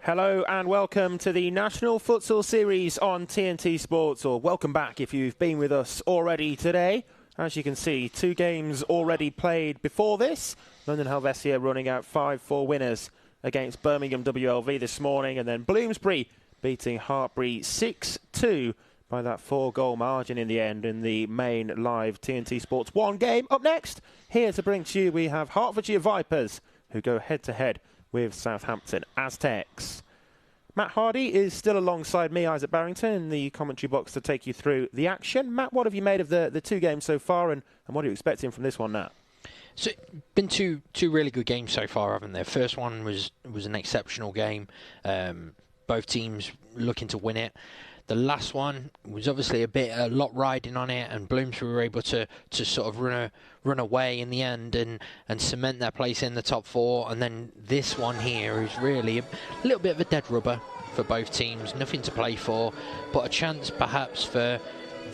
Hello and welcome to the National Futsal Series on TNT Sports, or welcome back if you've been with us already today. As you can see, 2 games already played before this. London Helvetia running out 5-4 winners against Birmingham WLV this morning, and then Bloomsbury beating Hartbury 6-2 by that 4-goal margin in the end in the main live TNT Sports 1 game. Up next, here to bring to you, we have Hertfordshire Vipers, who go head-to-head with Southampton Aztecs. Matt Hardy is still alongside me, Isaac Barrington, in the commentary box to take you through the action. Matt, what have you made of the 2 games so far, and what are you expecting from this one now? So, been two really good games so far, haven't there? First one was an exceptional game. Both teams looking to win it. The last one was obviously a lot riding on it, and Bloomsbury were able to sort of run away in the end and cement their place in the top 4. And then this one here is really a little bit of a dead rubber for both teams. Nothing to play for, but a chance perhaps for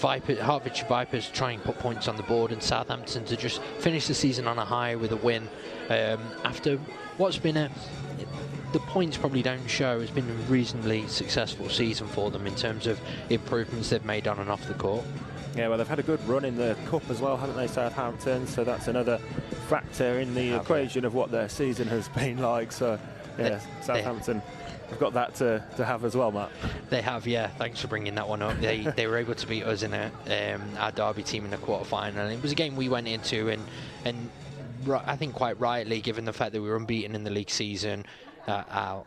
Hertfordshire Vipers to try and put points on the board, and Southampton to just finish the season on a high with a win after what's been the points probably don't show has been a reasonably successful season for them in terms of improvements they've made on and off the court. Yeah, well, they've had a good run in the Cup as well, haven't they, Southampton? So that's another factor in the equation of what their season has been like. So, yeah, Southampton have got that to have as well, Matt. They have, yeah. Thanks for bringing that one up. They were able to beat us in our Derby team in the quarter-final. And it was a game we went into, and I think quite rightly, given the fact that we were unbeaten in the league season. Our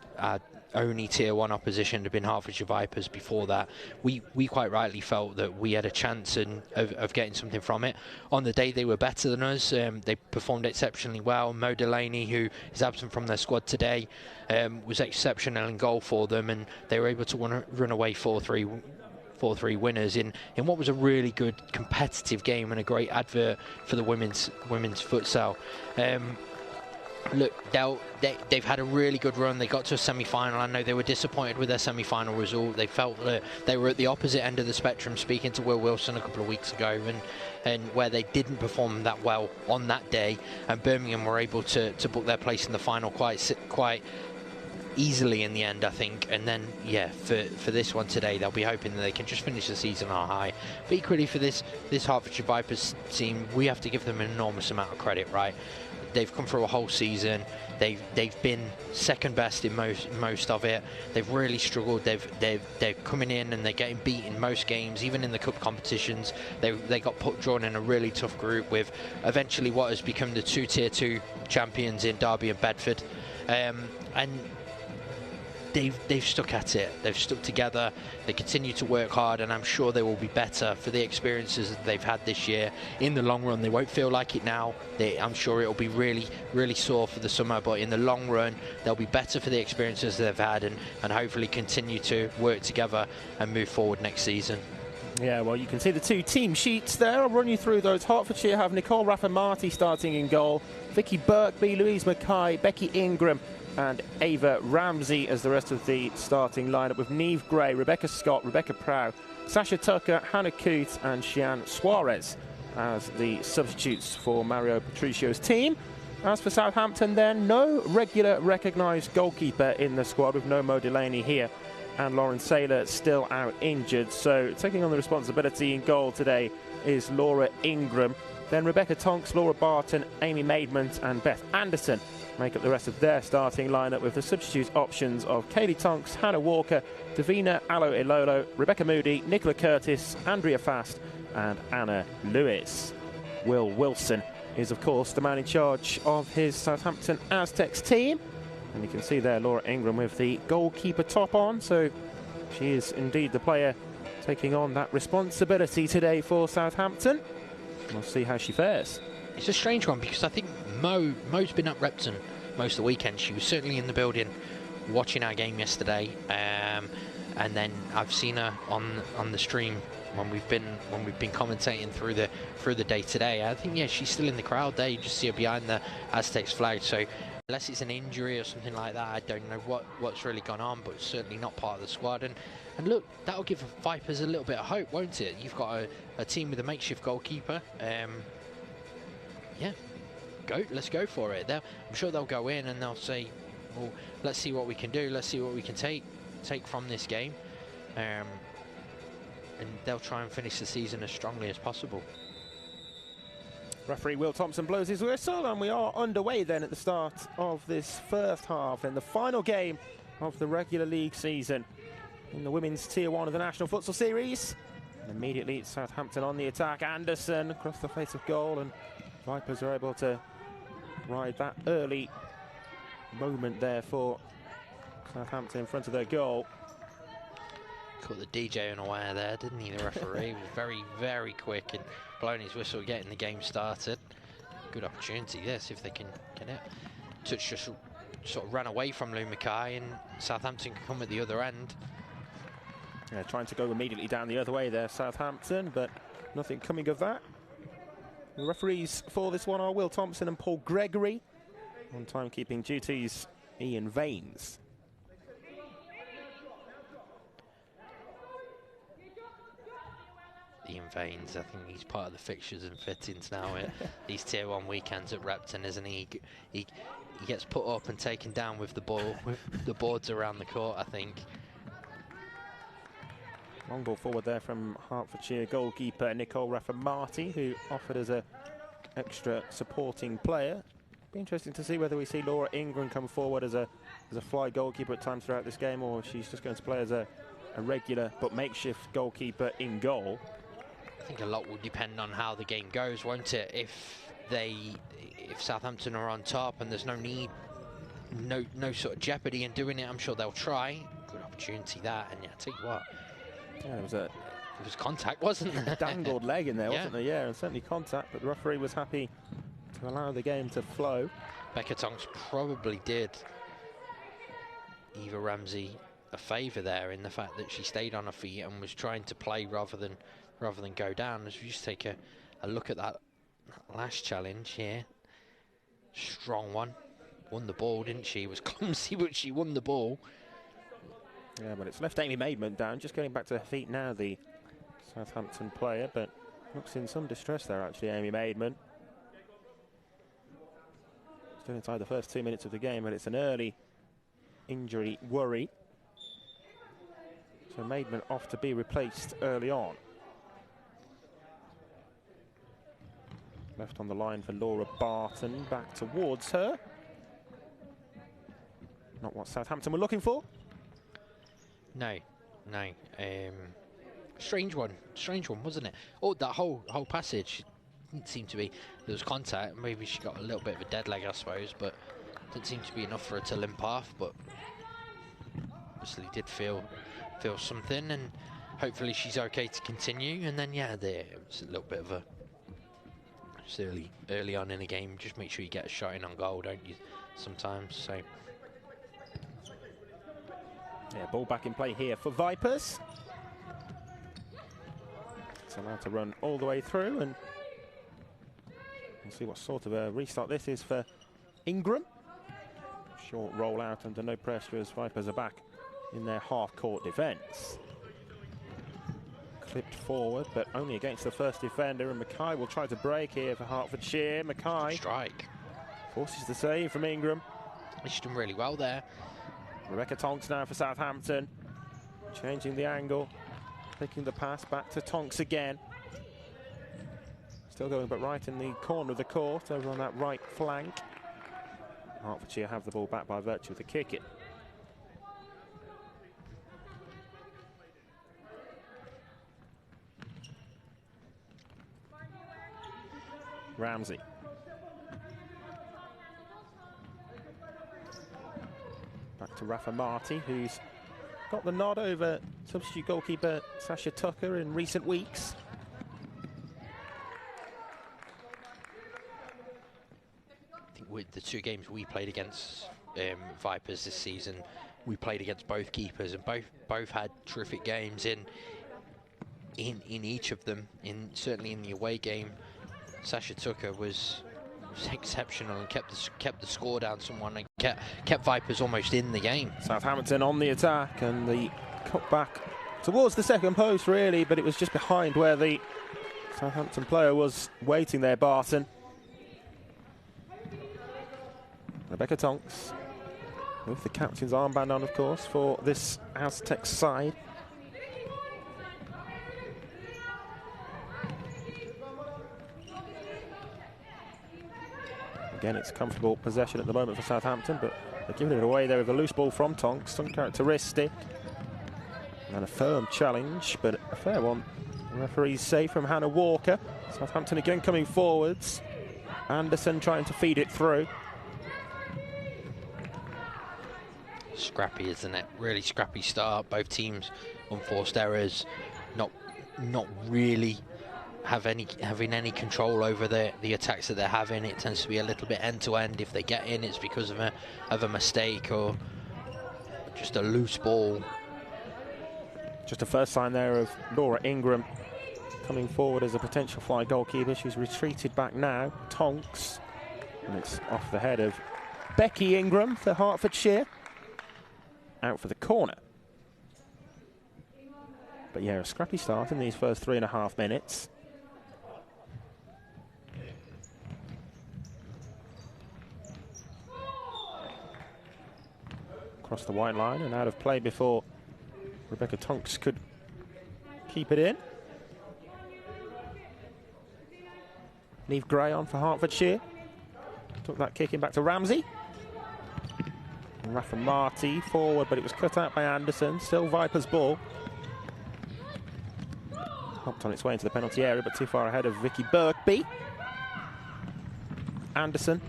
only Tier 1 opposition had been Hertfordshire Vipers before that. We quite rightly felt that we had a chance of getting something from it. On the day they were better than us. They performed exceptionally well. Mo Delaney, who is absent from their squad today, was exceptional in goal for them, and they were able to run away 4-3 winners in what was a really good competitive game and a great advert for the women's futsal. Look, they've had a really good run. They got to a semi-final. I know they were disappointed with their semi-final result. They felt that they were at the opposite end of the spectrum, speaking to Will Wilson a couple of weeks ago, and where they didn't perform that well on that day, and Birmingham were able to book their place in the final quite easily in the end, I think. And then, yeah, for this one today, they'll be hoping that they can just finish the season on a high. But equally, for this Hertfordshire Vipers team, we have to give them an enormous amount of credit, right? They've come through a whole season. They've been second best in most of it. They've really struggled. They're coming in and they're getting beat in most games, even in the cup competitions. They got drawn in a really tough group with eventually what has become the 2 Tier 2 champions in Derby and Bedford, and they've stuck at it. They've stuck together. They continue to work hard, and I'm sure they will be better for the experiences that they've had this year. In the long run, they won't feel like it now. I'm sure it will be really, really sore for the summer, but in the long run, they'll be better for the experiences they've had, and hopefully continue to work together and move forward next season. Yeah, well, you can see the 2 team sheets there. I'll run you through those. Hertfordshire have Nicole Rafamati starting in goal, Vicky Birkby, Louise Mackay, Becky Ingram, and Ava Ramsey as the rest of the starting lineup, with Neve Gray, Rebecca Scott, Rebecca Prow, Sasha Tucker, Hannah Coote and Shian Suarez as the substitutes for Mario Patricio's team. As for Southampton then, no regular recognised goalkeeper in the squad, with no Mo Delaney here, and Lauren Saylor still out injured. So taking on the responsibility in goal today is Laura Ingram. Then Rebecca Tonks, Laura Barton, Amy Maidment and Beth Anderson make up the rest of their starting lineup, with the substitute options of Kaylee Tonks, Hannah Walker, Davina Alo Ilolo, Rebecca Moody, Nicola Curtis, Andrea Fast and Anna Lewis. Will Wilson is, of course, the man in charge of his Southampton Aztecs team. And you can see there Laura Ingram with the goalkeeper top on. So she is indeed the player taking on that responsibility today for Southampton. We'll see how she fares. It's a strange one, because I think Mo's been at Repton most of the weekend. She was certainly in the building watching our game yesterday, and then I've seen her on the stream when we've been commentating through the day today. I think, yeah, she's still in the crowd there. You just see her behind the Aztecs flag. So unless it's an injury or something like that, I don't know what's really gone on, but certainly not part of the squad. And look, that'll give Vipers a little bit of hope, won't it? You've got a team with a makeshift goalkeeper. Yeah, let's go for it. I'm sure they'll go in and they'll say, well, let's see what we can do. Let's see what we can take from this game. And they'll try and finish the season as strongly as possible. Referee Will Thompson blows his whistle, and we are underway then at the start of this first half in the final game of the regular league season in the women's Tier 1 of the National Futsal Series. And immediately it's Southampton on the attack. Anderson across the face of goal, and Vipers are able to ride that early moment there for Southampton in front of their goal. Caught the DJ unaware there, didn't he? The referee was very, very quick in blowing his whistle, getting the game started. Good opportunity this, if they can get it. Touch just sort of ran away from Lou Mackay, and Southampton can come at the other end. Yeah, trying to go immediately down the other way there, Southampton, but nothing coming of that. The referees for this one are Will Thompson and Paul Gregory. On timekeeping duties, Ian Vaines. Ian Vaines, I think he's part of the fixtures and fittings now at these Tier 1 weekends at Repton, isn't he? He gets put up and taken down with the ball, with the boards around the court, I think. Long ball forward there from Hertfordshire goalkeeper Nicole Raffermarty, who offered as an extra supporting player. Be interesting to see whether we see Laura Ingram come forward as a fly goalkeeper at times throughout this game, or if she's just going to play as a regular but makeshift goalkeeper in goal. I think a lot will depend on how the game goes, won't it? If Southampton are on top and there's no sort of jeopardy in doing it, I'm sure they'll try. Good opportunity that, and yeah, I tell you what. Yeah, it was contact, wasn't there? Dangled leg in there, wasn't there? Yeah, and certainly contact, but the referee was happy to allow the game to flow. Becca Tonks probably did Eva Ramsey a favour there in the fact that she stayed on her feet and was trying to play rather than go down. As we just take a look at that last challenge here. Strong one. Won the ball, didn't she? It was clumsy, but she won the ball. Yeah, but it's left Amy Maidment down. Just getting back to her feet now, the Southampton player, but looks in some distress there, actually, Amy Maidment. Still inside the first 2 minutes of the game, but it's an early injury worry. So Maidment off to be replaced early on. Left on the line for Laura Barton, back towards her. Not what Southampton were looking for. No. Strange one, wasn't it? Oh, that whole passage didn't seem to be. There was contact. Maybe she got a little bit of a dead leg, I suppose, but didn't seem to be enough for her to limp off. But obviously did feel something, and hopefully she's okay to continue. And then yeah, it was a little bit of a early on in the game. Just make sure you get a shot in on goal, don't you? Sometimes. So yeah, ball back in play here for Vipers. It's allowed to run all the way through, and we'll see what sort of a restart this is for Ingram. Short roll out under no pressure as Vipers are back in their half-court defence. Clipped forward, but only against the first defender, and Mackay will try to break here for Hertfordshire. Mackay strike forces the save from Ingram. She's done really well there. Rebecca Tonks now for Southampton, changing the angle, picking the pass back to Tonks again. Still going, but right in the corner of the court, over on that right flank. Hertfordshire have the ball back by virtue of the kick in. Ramsey. Back to Raffermarty, who's got the nod over substitute goalkeeper Sasha Tucker in recent weeks. I think with the two games we played against Vipers this season, we played against both keepers, and both had terrific games in each of them. Certainly in the away game, Sasha Tucker was exceptional and kept the score down somewhat and kept Vipers almost in the game. Southampton on the attack, and the cut back towards the second post really, but it was just behind where the Southampton player was waiting there, Barton. Rebecca Tonks with the captain's armband on, of course, for this Aztecs side. Again, it's comfortable possession at the moment for Southampton, but they're giving it away there with a loose ball from Tonks, uncharacteristic. And a firm challenge, but a fair one. The referee's save from Hannah Walker. Southampton again coming forwards. Anderson trying to feed it through. Scrappy, isn't it? Really scrappy start. Both teams unforced errors. Not really having any control over the attacks that they're having. It tends to be a little bit end to end. If they get in, it's because of a mistake or just a loose ball. Just a first sign there of Laura Ingram coming forward as a potential fly goalkeeper. She's retreated back now. Tonks, and it's off the head of Becky Ingram for Hertfordshire. Out for the corner. But yeah, a scrappy start in these first 3.5 minutes. Across the white line and out of play before Rebecca Tonks could keep it in. Neve Gray on for Hertfordshire. Took that kick in back to Ramsey. And Rafa Marti forward, but it was cut out by Anderson. Still Vipers' ball. Hopped on its way into the penalty area, but too far ahead of Vicky Birkby. Anderson.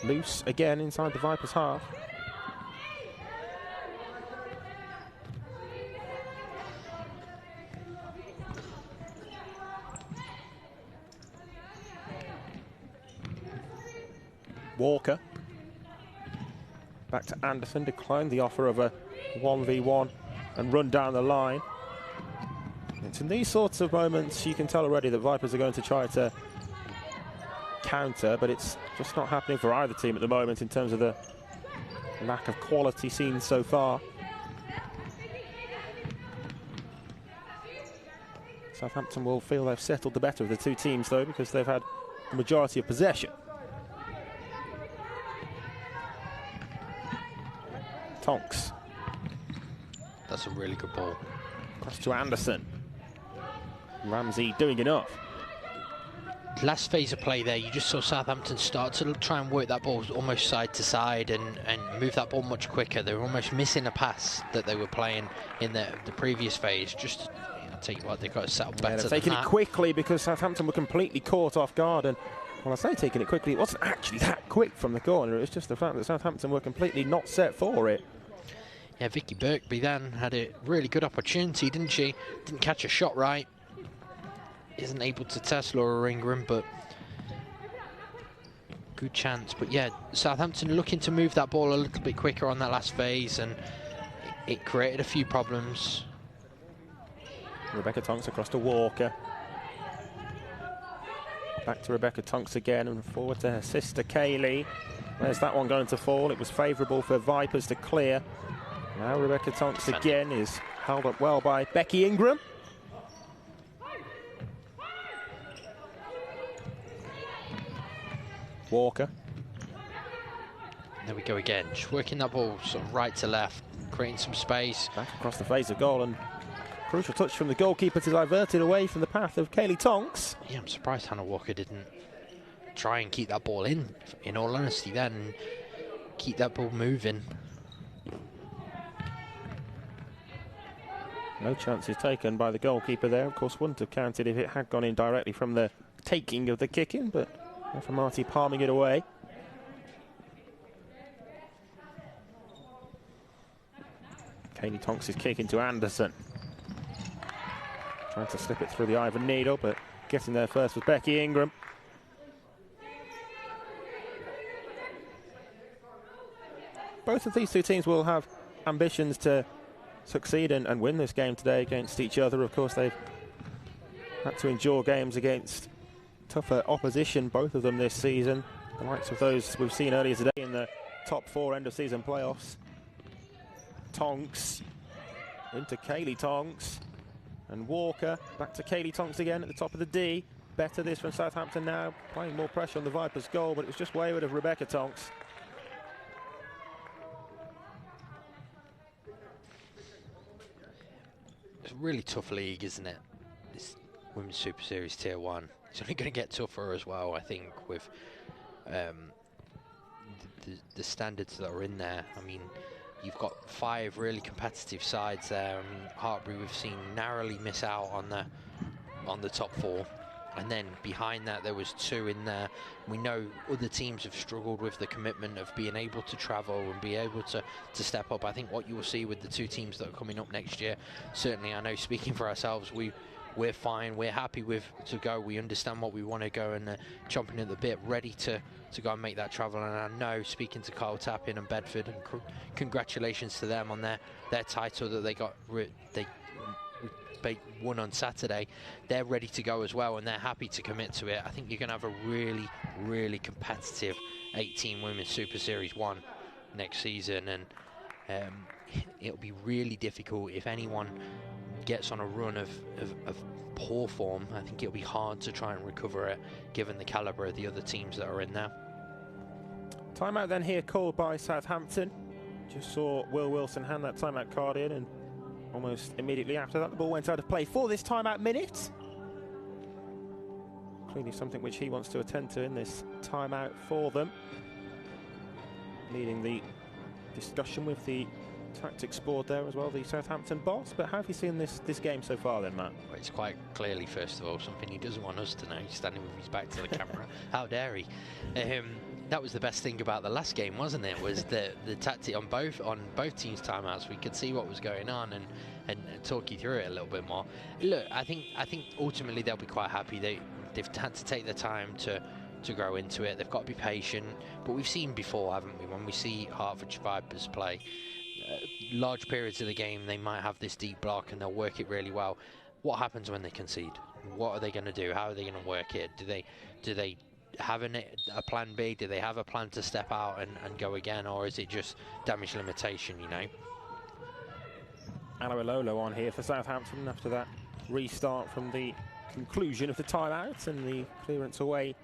Loose again inside the Vipers' half. Walker. Back to Anderson, declined the offer of a 1v1 and run down the line. It's in these sorts of moments you can tell already that Vipers are going to try to counter, but it's just not happening for either team at the moment in terms of the lack of quality seen so far. Southampton will feel they've settled the better of the two teams though, because they've had the majority of possession. Tonks. That's a really good ball. Across to Anderson. Ramsey doing enough. Last phase of play there, you just saw Southampton start to try and work that ball almost side to side and move that ball much quicker. They were almost missing a pass that they were playing in the previous phase. Just, I'll tell you what, they've got to settle better they're taking it quickly because Southampton were completely caught off guard. And when I say taking it quickly, it wasn't actually that quick from the corner. It was just the fact that Southampton were completely not set for it. Yeah, Vicky Birkby then had a really good opportunity, didn't she? Didn't catch a shot right. Isn't able to test Laura Ingram, but good chance. But yeah, Southampton looking to move that ball a little bit quicker on that last phase, and it created a few problems. Rebecca Tonks across to Walker. Back to Rebecca Tonks again and forward to her sister Kaylee. Where's that one going to fall? It was favourable for Vipers to clear. Now Rebecca Tonks again is held up well by Becky Ingram. Walker. There we go again, just working that ball sort of right to left, creating some space. Back across the face of goal, and crucial touch from the goalkeeper to divert it away from the path of Kaylee Tonks. Yeah, I'm surprised Hannah Walker didn't try and keep that ball in all honesty then, and keep that ball moving. No chances taken by the goalkeeper there. Of course, wouldn't have counted if it had gone in directly from the taking of the kick-in, but for Marty palming it away. Kaylee Tonks is kicking to Anderson. Trying to slip it through the eye of a needle, but getting there first was Becky Ingram. Both of these two teams will have ambitions to succeed and win this game today against each other. Of course, they've had to endure games against tougher opposition, both of them this season. The likes of those we've seen earlier today in the top 4 end-of-season playoffs. Tonks into Kaylee Tonks. And Walker back to Kaylee Tonks again at the top of the D. Better this from Southampton now, playing more pressure on the Vipers' goal, but it was just wayward of Rebecca Tonks. a really tough league, isn't it? This Women's Super Series Tier 1. It's only going to get tougher as well, I think, with the standards that are in there. I mean, you've got 5 really competitive sides there. I mean, Hartbury we've seen narrowly miss out on the top 4. And then behind that there was 2 in there. We know other teams have struggled with the commitment of being able to travel and be able to step up. I think what you will see with the 2 teams that are coming up next year, certainly I know speaking for ourselves, we're fine, we're happy to go. We understand what we want to go and chomping at the bit, ready to go and make that travel. And I know, speaking to Carl Tappin and Bedford, and congratulations to them on their title that they won on Saturday. They're ready to go as well, and they're happy to commit to it. I think you're going to have a really, really competitive 18 Women's Super Series 1 next season, and it'll be really difficult if anyone gets on a run of poor form. I think it'll be hard to try and recover it, given the calibre of the other teams that are in there. Timeout then here called by Southampton. Just saw Will Wilson hand that timeout card in, and almost immediately after that the ball went out of play for this timeout minute. Clearly something which he wants to attend to in this timeout for them. Leading the discussion with the tactics board there as well, the Southampton boss. But how have you seen this game so far then, Matt? Well, it's quite clearly, first of all, something he doesn't want us to know. He's standing with his back to the camera. How dare he? That was the best thing about the last game, wasn't it? Was the tactic on both teams' timeouts. We could see what was going on and talk you through it a little bit more. Look, I think ultimately they'll be quite happy. They've had to take the time to grow into it. They've got to be patient. But we've seen before, haven't we? When we see Hertfordshire Vipers play, large periods of the game they might have this deep block and they'll work it really well. What happens when they concede? What are they going to do? How are they going to work it? Do they have a plan B? Do they have a plan to step out and go again, or is it just damage limitation, you know? Alawilolo on here for Southampton after that restart from the conclusion of the timeout, and the clearance away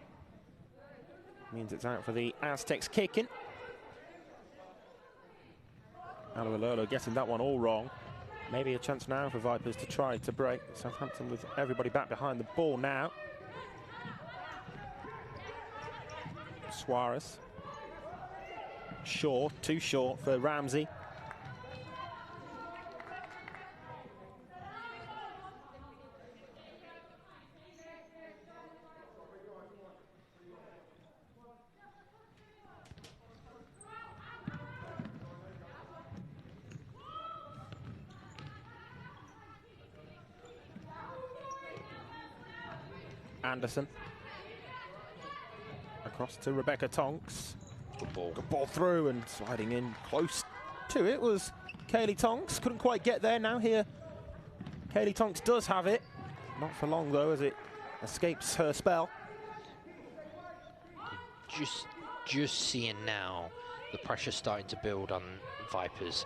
means it's out for the Aztecs kicking. Alawilolo getting that one all wrong. Maybe a chance now for Vipers to try to break. Southampton with everybody back behind the ball now. Suarez. Short, too short for Ramsey. Anderson. Across to Rebecca Tonks. Good ball. Good ball through, and sliding in close to it was Kaylee Tonks. Couldn't quite get there. Now here Kaylee Tonks does have it. Not for long though, as it escapes her spell. Just seeing now the pressure starting to build on Vipers.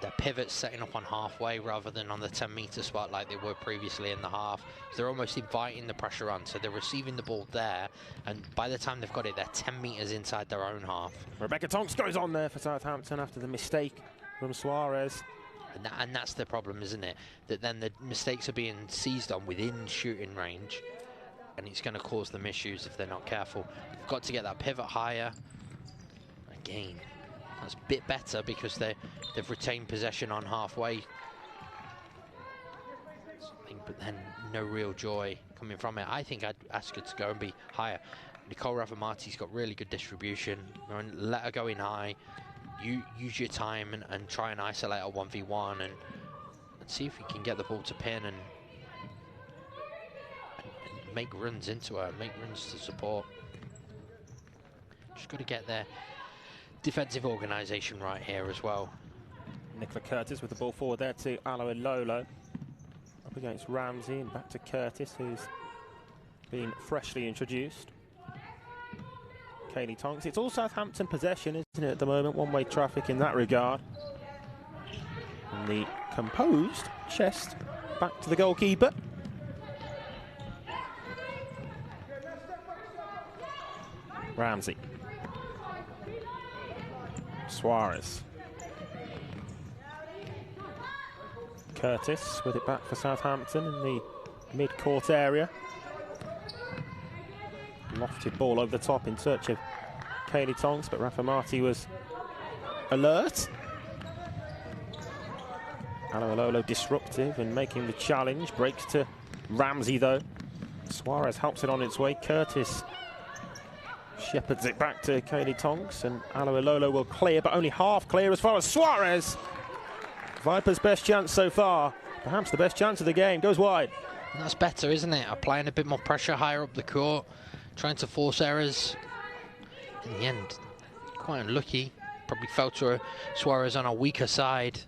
Their pivots setting up on halfway rather than on the 10-metre spot like they were previously in the half. So they're almost inviting the pressure on. So they're receiving the ball there, and by the time they've got it, they're 10 metres inside their own half. Rebecca Tonks goes on there for Southampton after the mistake from Suarez. And that's the problem, isn't it? That then the mistakes are being seized on within shooting range, and it's going to cause them issues if they're not careful. They've got to get that pivot higher. Again, that's a bit better because they've retained possession on halfway. But then no real joy coming from it. I think I'd ask her to go and be higher. Nicole Ravamati's got really good distribution. Let her go in high. You use your time and try and isolate a 1v1 and see if you can get the ball to pin and make runs into her, make runs to support. Just got to get their defensive organisation right here as well. Nicola Curtis with the ball forward there to Alawilolo. Up against Ramsey and back to Curtis, who's been freshly introduced. Kaylee Tonks. It's all Southampton possession, isn't it, at the moment? One-way traffic in that regard. And the composed chest back to the goalkeeper. Ramsey. Suarez. Curtis with it back for Southampton in the mid-court area. Lofted ball over the top in search of Kaylee Tonks, but Rafa Marti was alert. Alololo disruptive and making the challenge. Breaks to Ramsey though. Suarez helps it on its way. Curtis shepherds it back to Kaylee Tonks, and Alololo will clear, but only half clear as far as Suarez. Vipers' best chance so far, perhaps the best chance of the game, goes wide. And that's better, isn't it? Applying a bit more pressure higher up the court, trying to force errors. In the end, quite unlucky. Probably fell to Suarez on a weaker side.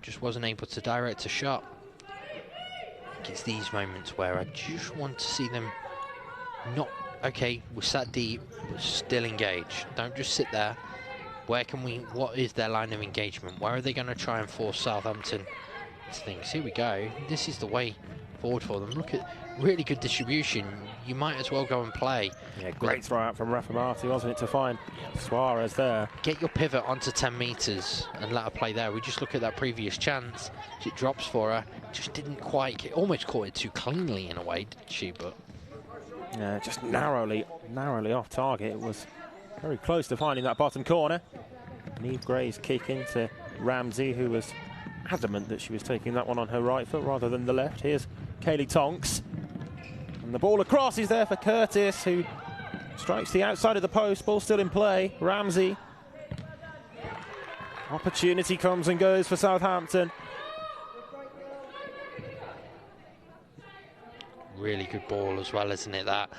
Just wasn't able to direct a shot. It's these moments where I just want to see them not, okay, we're sat deep, but still engaged. Don't just sit there. What is their line of engagement? Where are they going to try and force Southampton to things? Here we go. This is the way forward for them. Look at really good distribution. You might as well go and play. Yeah, great throw out from Rafa Marti, wasn't it, to find Suarez there. Get your pivot onto 10 metres and let her play there. We just look at that previous chance. It drops for her. Just didn't quite, almost caught it too cleanly in a way, didn't she? But yeah, just narrowly off target. It was very close to finding that bottom corner. Neve Gray's kick into Ramsey, who was adamant that she was taking that one on her right foot rather than the left. Here's Kaylee Tonks. And the ball across is there for Curtis, who strikes the outside of the post. Ball still in play. Ramsey. Opportunity comes and goes for Southampton. Really good ball as well, isn't it, that?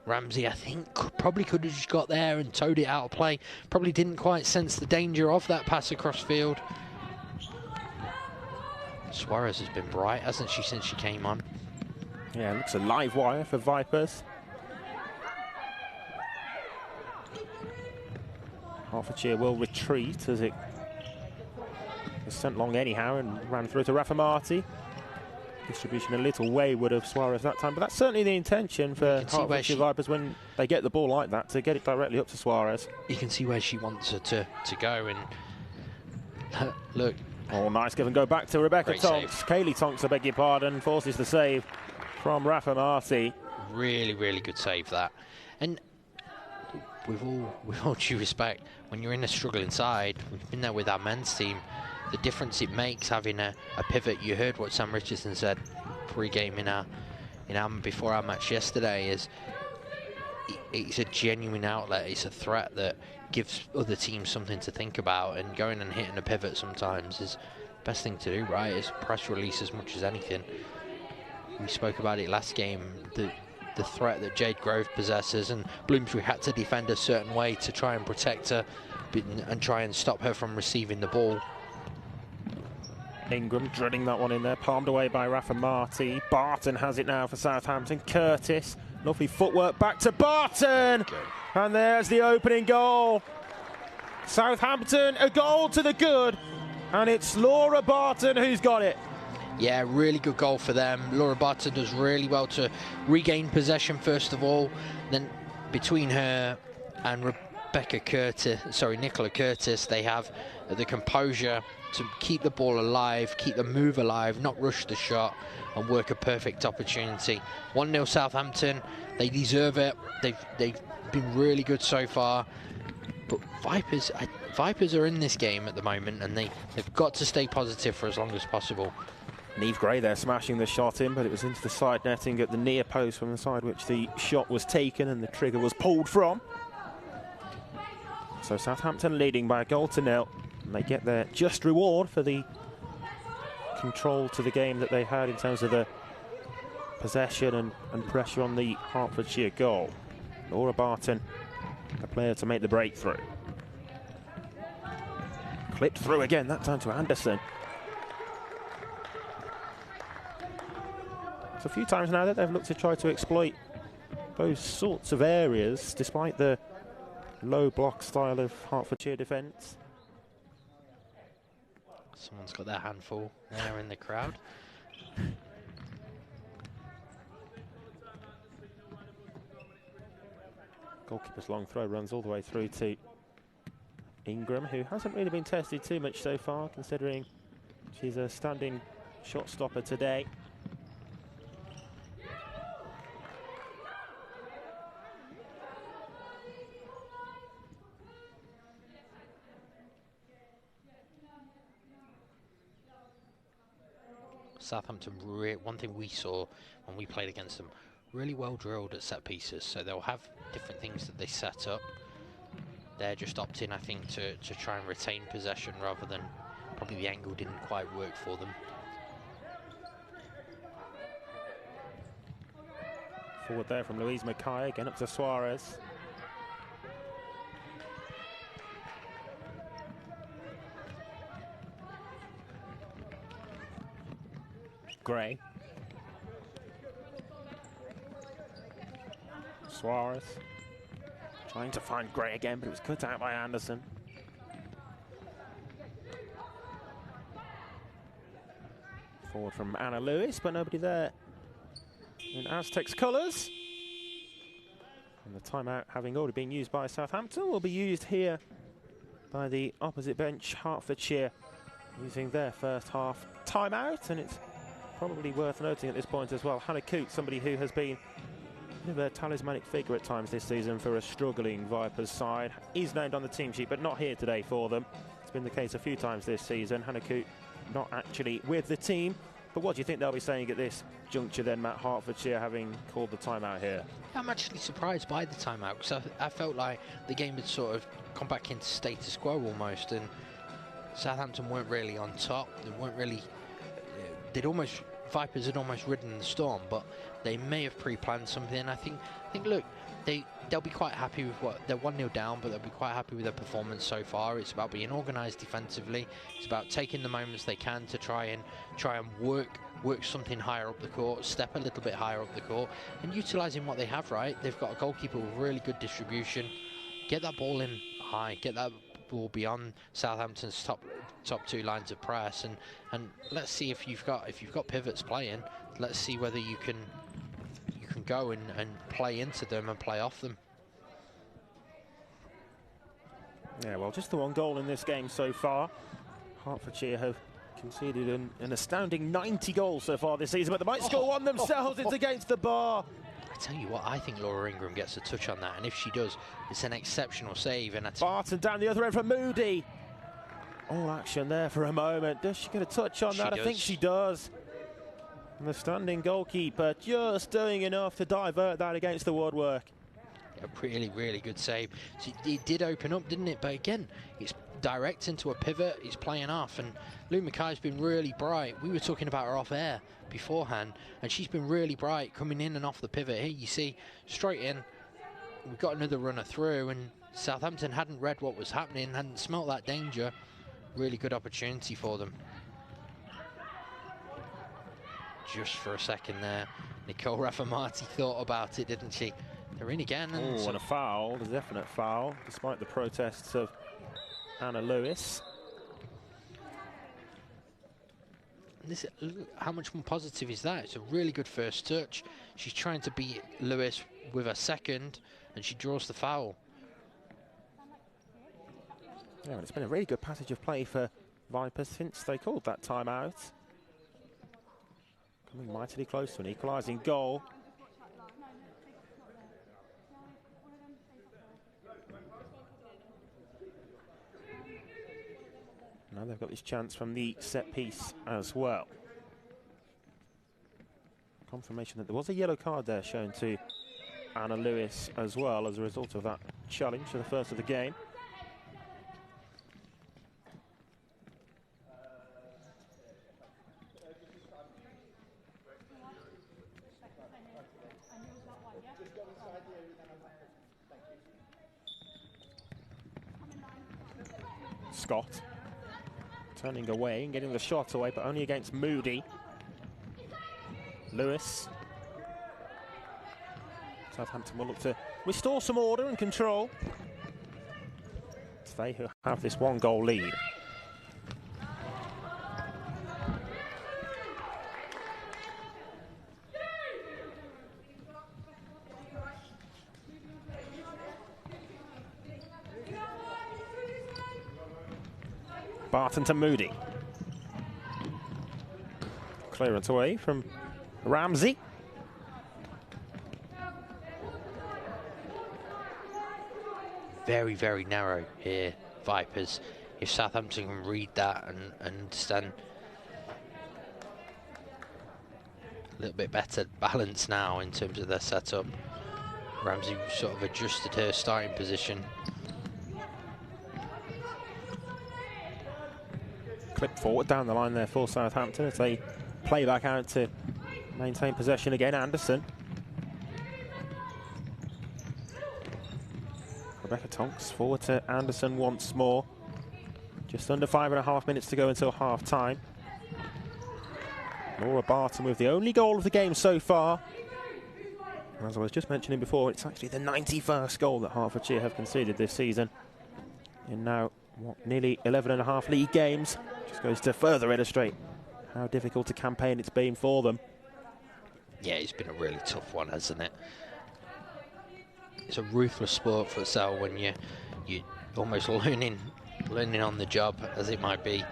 Ramsey, I think, probably could have just got there and towed it out of play. Probably didn't quite sense the danger of that pass across field. Suarez has been bright, hasn't she, since she came on? Yeah, looks a live wire for Vipers. Hertfordshire will retreat as it was sent long anyhow and ran through to Rafa Marti. Distribution a little wayward of Suarez that time, but that's certainly the intention for Hertfordshire Vipers when they get the ball like that, to get it directly up to Suarez. You can see where she wants her to go, and look. Oh, nice give and go back to Rebecca Tonks. Kaylee Tonks, I beg your pardon, forces the save from Rafa Marti. Really, really good save that. And with all due respect, when you're in a struggling side, we've been there with our men's team, the difference it makes having a pivot. You heard what Sam Richardson said pre-game before our match yesterday, is it's a genuine outlet. It's a threat that gives other teams something to think about, and going and hitting a pivot sometimes is the best thing to do, right? It's press release as much as anything. We spoke about it last game, the threat that Jade Grove possesses, and Bloomsbury had to defend a certain way to try and protect her and try and stop her from receiving the ball. Ingram drilling that one in there, palmed away by Rafa Marti. Barton has it now for Southampton. Curtis, lovely footwork back to Barton. Good. And there's the opening goal. Southampton, a goal to the good. And it's Laura Barton who's got it. Yeah, really good goal for them. Laura Barton does really well to regain possession first of all. Then between her and Nicola Curtis, they have the composure to keep the ball alive, keep the move alive, not rush the shot, and work a perfect opportunity. 1-0 Southampton. They deserve it. They've been really good so far. But Vipers are in this game at the moment, and they've got to stay positive for as long as possible. Neve Gray there smashing the shot in, but it was into the side netting at the near post from the side which the shot was taken and the trigger was pulled from. So Southampton leading by a goal to nil. And they get their just reward for the control to the game that they had in terms of the possession and pressure on the Hertfordshire goal. Laura Barton, the player to make the breakthrough. Clipped through again, that time to Anderson. It's a few times now that they've looked to try to exploit those sorts of areas, despite the low block style of Hertfordshire defence. Someone's got their handful there in the crowd. Goalkeeper's long throw runs all the way through to Ingram, who hasn't really been tested too much so far, considering She's a standing shot stopper today. Southampton, one thing we saw when we played against them, really well drilled at set pieces, so they'll have different things that they set up. They're just opting, I think, to try and retain possession rather than probably the angle didn't quite work for them. Forward there from Louise Mackay, again up to Suarez. Gray. Suarez. Trying to find Gray again, but it was cut out by Anderson. Forward from Anna Lewis, but nobody there in Aztecs colours. And the timeout, having already been used by Southampton, will be used here by the opposite bench, Hertfordshire, using their first half timeout. And it's probably worth noting at this point as well, Hannah Coote, somebody who has been a bit of a talismanic figure at times this season for a struggling Vipers side, is named on the team sheet, but not here today for them. It's been the case a few times this season. Hannah Coote not actually with the team. But what do you think they'll be saying at this juncture then, Matt, Hertfordshire having called the timeout here? I'm actually surprised by the timeout, because I felt like the game had sort of come back into status quo almost, and Southampton weren't really on top. They weren't really... Vipers had almost ridden the storm, but they may have pre-planned something. I think look, they'll be quite happy with what they're 1-0 down, but they'll be quite happy with their performance so far. It's about being organised defensively. It's about taking the moments they can to try and work something higher up the court, step a little bit higher up the court, and utilising what they have. Right, they've got a goalkeeper with really good distribution. Get that ball in high. Get that ball beyond Southampton's top two lines of press, and let's see if you've got pivots playing. Let's see whether you can go and play into them and play off them. Yeah, well, just the one goal in this game so far. Hertfordshire have conceded an astounding 90 goals so far this season, but they might score one themselves. It's against the bar. I tell you what, I think Laura Ingram gets a touch on that, and if she does, it's an exceptional save. And Barton down the other end from Moody. All action there for a moment. Does she get a touch on that? I think she does. And the standing goalkeeper just doing enough to divert that against the woodwork. A really good save. So it did open up, didn't it? But again, it's direct into a pivot. It's playing off, and Lou Mackay's been really bright. We were talking about her off air beforehand, and she's been really bright coming in and off the pivot. Here you see straight in. We've got another runner through, and Southampton hadn't read what was happening, hadn't smelt that danger. Really good opportunity for them. Just for a second there, Nicole Raffamati thought about it, didn't she? They're in again. And a foul, a definite foul, despite the protests of Anna Lewis. How much more positive is that? It's a really good first touch. She's trying to beat Lewis with a second, and she draws the foul. Yeah, it's been a really good passage of play for Vipers since they called that timeout. Coming mightily close to an equalising goal. Now they've got this chance from the set piece as well. Confirmation that there was a yellow card there shown to Anna Lewis as well as a result of that challenge for the first of the game. Scott turning away and getting the shot away, but only against Moody. Lewis. Southampton will look to restore some order and control. It's they who have this one-goal lead. Barton to Moody. clearance away from Ramsey. Very, very narrow here, Vipers. If Southampton can read that and understand a little bit better balance now in terms of their setup. Ramsey sort of adjusted her starting position. Clip forward down the line there for Southampton as they play back out to maintain possession again. Anderson. Rebecca Tonks forward to Anderson once more. Just under 5.5 minutes to go until half time. Laura Barton with the only goal of the game so far. As I was just mentioning before, it's actually the 91st goal that Hertfordshire have conceded this season in now nearly 11.5 league games. Just goes to further illustrate how difficult a campaign it's been for them. Yeah, it's been a really tough one, hasn't it? It's a ruthless sport, futsal, when you're almost learning on the job, as it might be.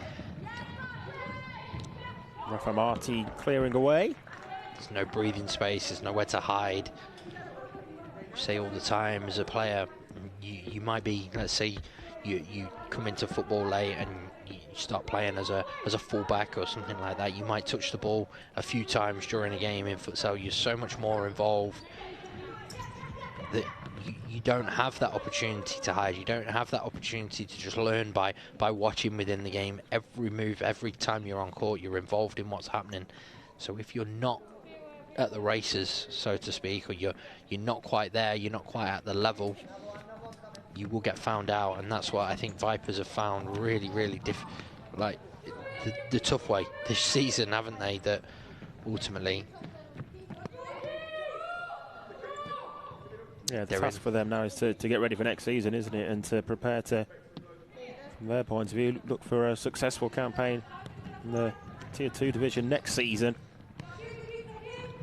Rafa Marti clearing away. There's no breathing space, there's nowhere to hide. You say all the time as a player, you might be, let's say you come into football late and you start playing as a fullback or something like that. You might touch the ball a few times during a game. In futsal, you're so much more involved that you don't have that opportunity to hide. You don't have that opportunity to just learn by watching within the game. Every move, every time you're on court, you're involved in what's happening. So if you're not at the races, so to speak, or you're not quite there, you're not quite at the level, you will get found out. And that's what I think Vipers have found really, really the tough way this season, haven't they? That ultimately, yeah, the task for them now is to get ready for next season, isn't it? And to prepare to, from their point of view, look for a successful campaign in the Tier 2 division next season.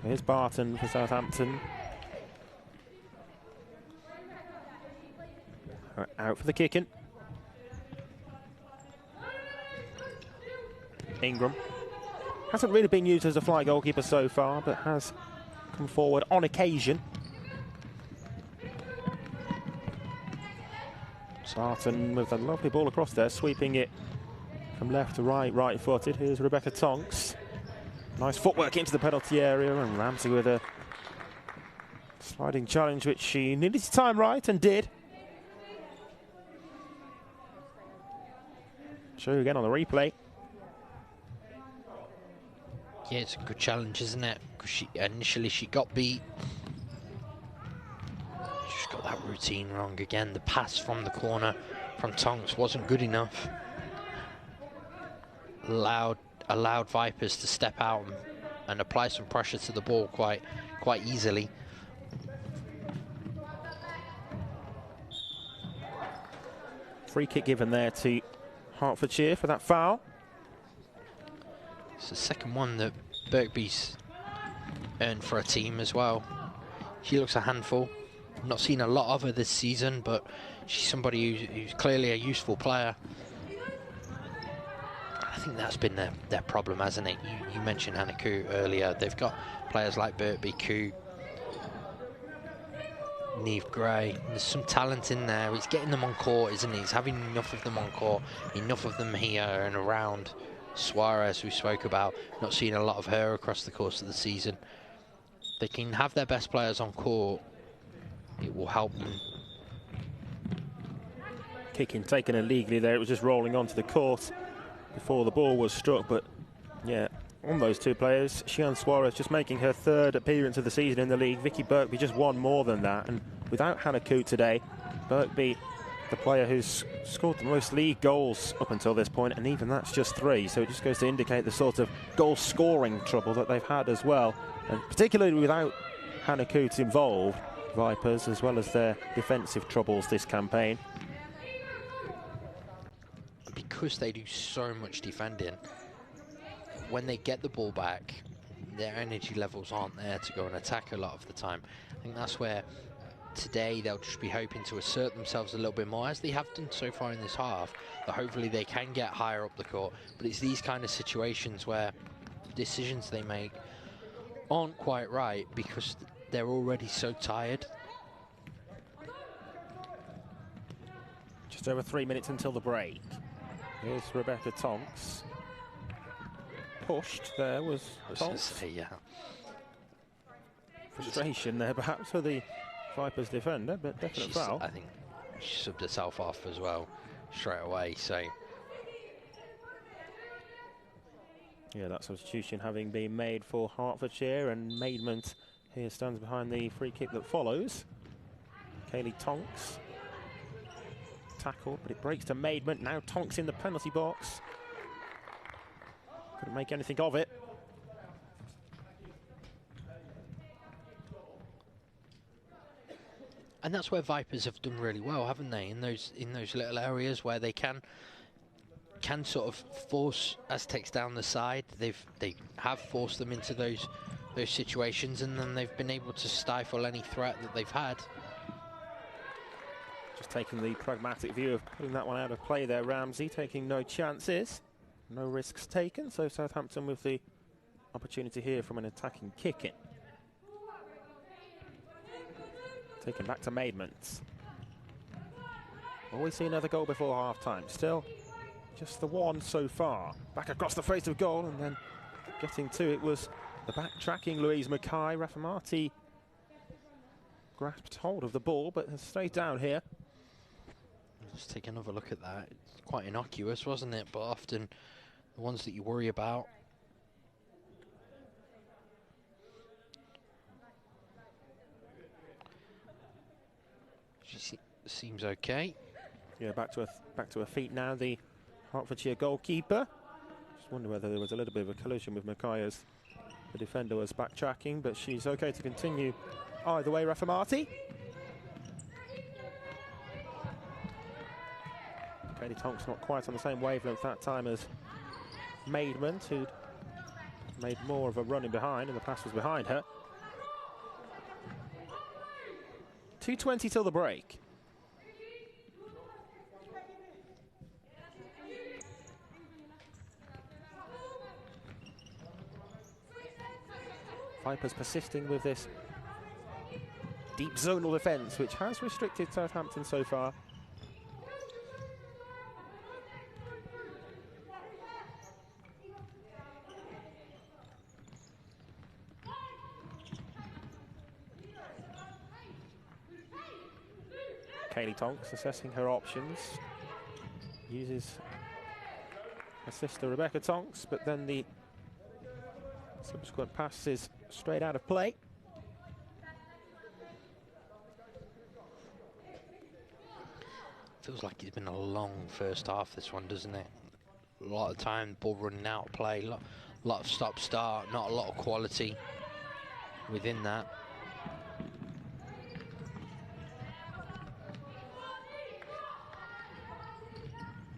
Here's Barton for Southampton. Out for the kicking. Ingram hasn't really been used as a fly goalkeeper so far, but has come forward on occasion. Barton with a lovely ball across there, sweeping it from left to right, right-footed. Here's Rebecca Tonks. Nice footwork into the penalty area, and Ramsey with a sliding challenge, which she needed to time right and did. Show you again on the replay. yeah, it's a good challenge, isn't it? Because initially she got beat. She's got that routine wrong again. The pass from the corner from Tonks wasn't good enough. Allowed Vipers to step out and apply some pressure to the ball quite easily. Free kick given there to Hertfordshire for that foul. It's the second one that Birkby's earned for a team as well. She looks a handful. I've not seen a lot of her this season, but she's somebody who's clearly a useful player. I think that's been their problem, hasn't it? You mentioned Hannah Coote earlier. They've got players like Birkby, Coote, Neve Gray. There's some talent in there. He's getting them on court, isn't he? He's having enough of them on court, enough of them here and around. Suarez, we spoke about, not seeing a lot of her across the course of the season. They can have their best players on court. It will help them. Kicking taken illegally there. It was just rolling onto the court before the ball was struck. But yeah, on those two players, Shian Suarez just making her third appearance of the season in the league. Vicky Birkby just one more than that. And without Hannah Coote today, Birkby, the player who's scored the most league goals up until this point, and even that's just 3. So it just goes to indicate the sort of goal-scoring trouble that they've had as well. And particularly without Hannah Coote involved, Vipers, as well as their defensive troubles this campaign. Because they do so much defending, when they get the ball back, their energy levels aren't there to go and attack a lot of the time. I think that's where today they'll just be hoping to assert themselves a little bit more, as they have done so far in this half, that hopefully they can get higher up the court. But it's these kind of situations where decisions they make aren't quite right because they're already so tired. Just over 3 minutes until the break. Here's Rebecca Tonks. Pushed there was Tonks. Yeah. Frustration there perhaps for the Vipers defender, but definite foul. I think she subbed herself off as well straight away, so... Yeah, that substitution having been made for Hertfordshire, and Maidment here stands behind the free kick that follows. Kaylee Tonks. Tackle, but it breaks to Maidment. Now Tonks in the penalty box. Couldn't make anything of it. And that's where Vipers have done really well, haven't they? In those little areas where they can sort of force Aztecs down the side. They have forced them into those situations, and then they've been able to stifle any threat that they've had. Just taking the pragmatic view of putting that one out of play there, Ramsey, taking no chances, no risks taken. So Southampton with the opportunity here from an attacking kick-in. Taken back to Maidment. Will we see another goal before half-time? Still just the one so far. Back across the face of goal, and then getting to it was the back-tracking Louise Mackay. Rafamati grasped hold of the ball, but has stayed down here. Let's take another look at that. It's quite innocuous, wasn't it? But often the ones that you worry about. She seems okay. Yeah, back to her feet now. The Hertfordshire goalkeeper. Just wonder whether there was a little bit of a collision with Mackay as the defender was backtracking, but she's okay to continue either way. Rafamati. Kaylee Tonks not quite on the same wavelength that time as Maidment, who'd made more of a run in behind, and the pass was behind her. 2:20 till the break. Vipers persisting with this deep zonal defence, which has restricted Southampton so far. Kaylee Tonks assessing her options. Uses her sister Rebecca Tonks, but then the subsequent pass is straight out of play. Feels like it's been a long first half, this one, doesn't it? A lot of time, ball running out of play, lot of stop-start, not a lot of quality within that.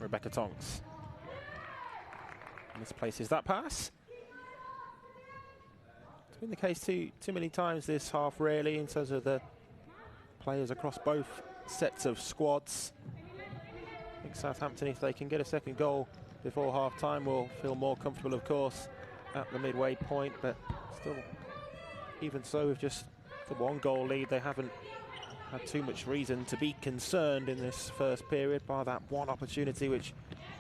Rebecca Tonks misplaces that pass. It's been the case too many times this half, really, in terms of the players across both sets of squads. I think Southampton, if they can get a second goal before half-time, will feel more comfortable, of course, at the midway point. But still, even so, with just the one-goal lead, they haven't had too much reason to be concerned in this first period, by that one opportunity which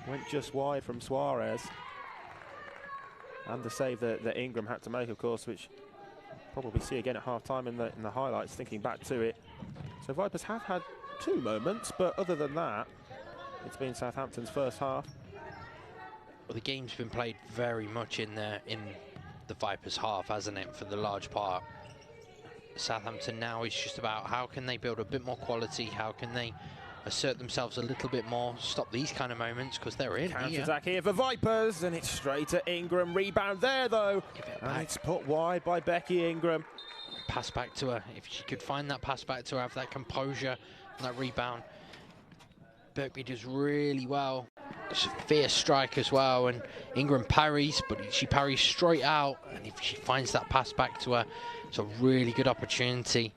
went just wide from Suarez. And the save that Ingram had to make, of course, which we'll probably see again at half-time in the highlights, thinking back to it. So Vipers have had two moments, but other than that, it's been Southampton's first half. Well, the game's been played very much in the Vipers' half, hasn't it, for the large part. Southampton now is just about how can they build a bit more quality, how can they assert themselves a little bit more, stop these kind of moments, because they're in. Counter-attack here for Vipers, and it's straight to Ingram. Rebound there, though, and it's put wide by Becky Ingram. Pass back to her. If she could find that pass back to her, have that composure and that rebound. Birkby does really well. It's a fierce strike as well, and Ingram parries, but she parries straight out, and if she finds that pass back to her, it's a really good opportunity.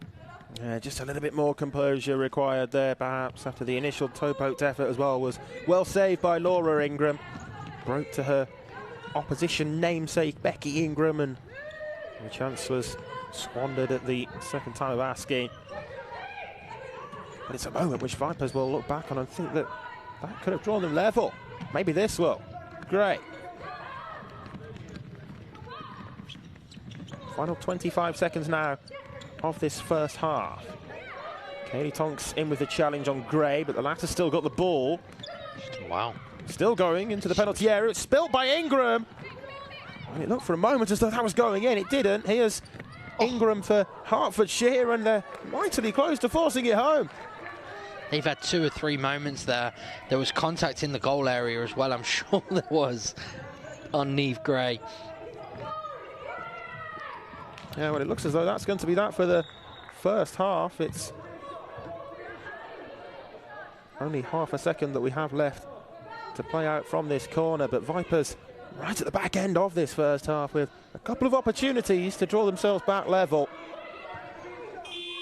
Yeah, just a little bit more composure required there, perhaps, after the initial toe-poked effort as well. Was well saved by Laura Ingram. Broke to her opposition namesake Becky Ingram, and the chance was squandered at the second time of asking. But it's a moment which Vipers will look back on and think that that could have drawn them level. Maybe this will. Great. Final 25 seconds now of this first half. Kaylee Tonks in with the challenge on Gray, but the latter's still got the ball. Wow. Still going into the penalty area. It's spilt by Ingram. And it looked for a moment as though that was going in. It didn't. Here's Ingram for Hertfordshire, and they're mightily close to forcing it home. They've had 2 or 3 moments there. There was contact in the goal area as well, I'm sure there was, on Neve Gray. Yeah, well, it looks as though that's going to be that for the first half. It's only half a second that we have left to play out from this corner, but Vipers right at the back end of this first half with a couple of opportunities to draw themselves back level.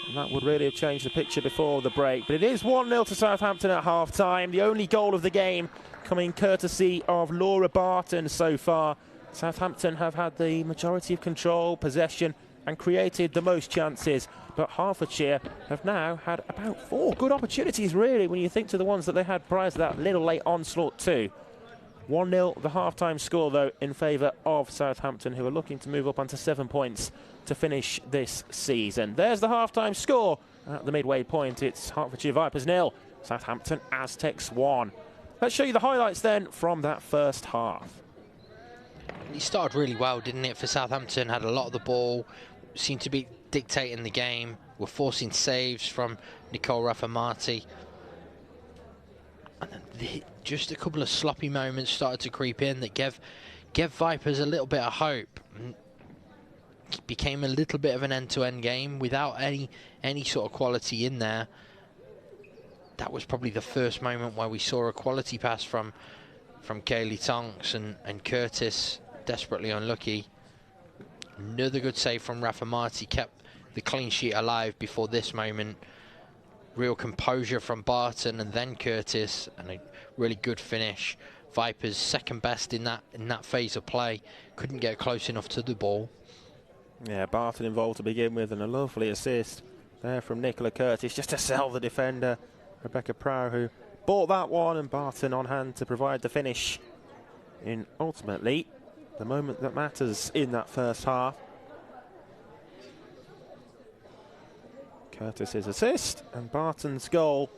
And that would really have changed the picture before the break. But it is 1-0 to Southampton at half-time. The only goal of the game coming courtesy of Laura Barton so far. Southampton have had the majority of control, possession, and created the most chances. But Hertfordshire have now had about 4 good opportunities, really, when you think to the ones that they had prior to that little late onslaught too. 1-0 the half-time score, though, in favour of Southampton, who are looking to move up onto 7 points to finish this season. There's the half-time score. At the midway point, it's Hertfordshire Vipers 0, Southampton Aztecs 1. Let's show you the highlights then from that first half. It started really well, didn't it, for Southampton? Had a lot of the ball, seemed to be dictating the game, were forcing saves from Nicole Rafamati. And then just a couple of sloppy moments started to creep in that gave Vipers a little bit of hope. It became a little bit of an end-to-end game without any sort of quality in there. That was probably the first moment where we saw a quality pass from Kaylee Tonks, and Curtis desperately unlucky. Another good save from Rafamati kept the clean sheet alive before this moment. Real composure from Barton and then Curtis, and a really good finish. Vipers second best in that phase of play. Couldn't get close enough to the ball. Yeah, Barton involved to begin with, and a lovely assist there from Nicola Curtis just to sell the defender, Rebecca Prow, who bought that one, and Barton on hand to provide the finish in ultimately the moment that matters in that first half. Curtis's assist and Barton's goal.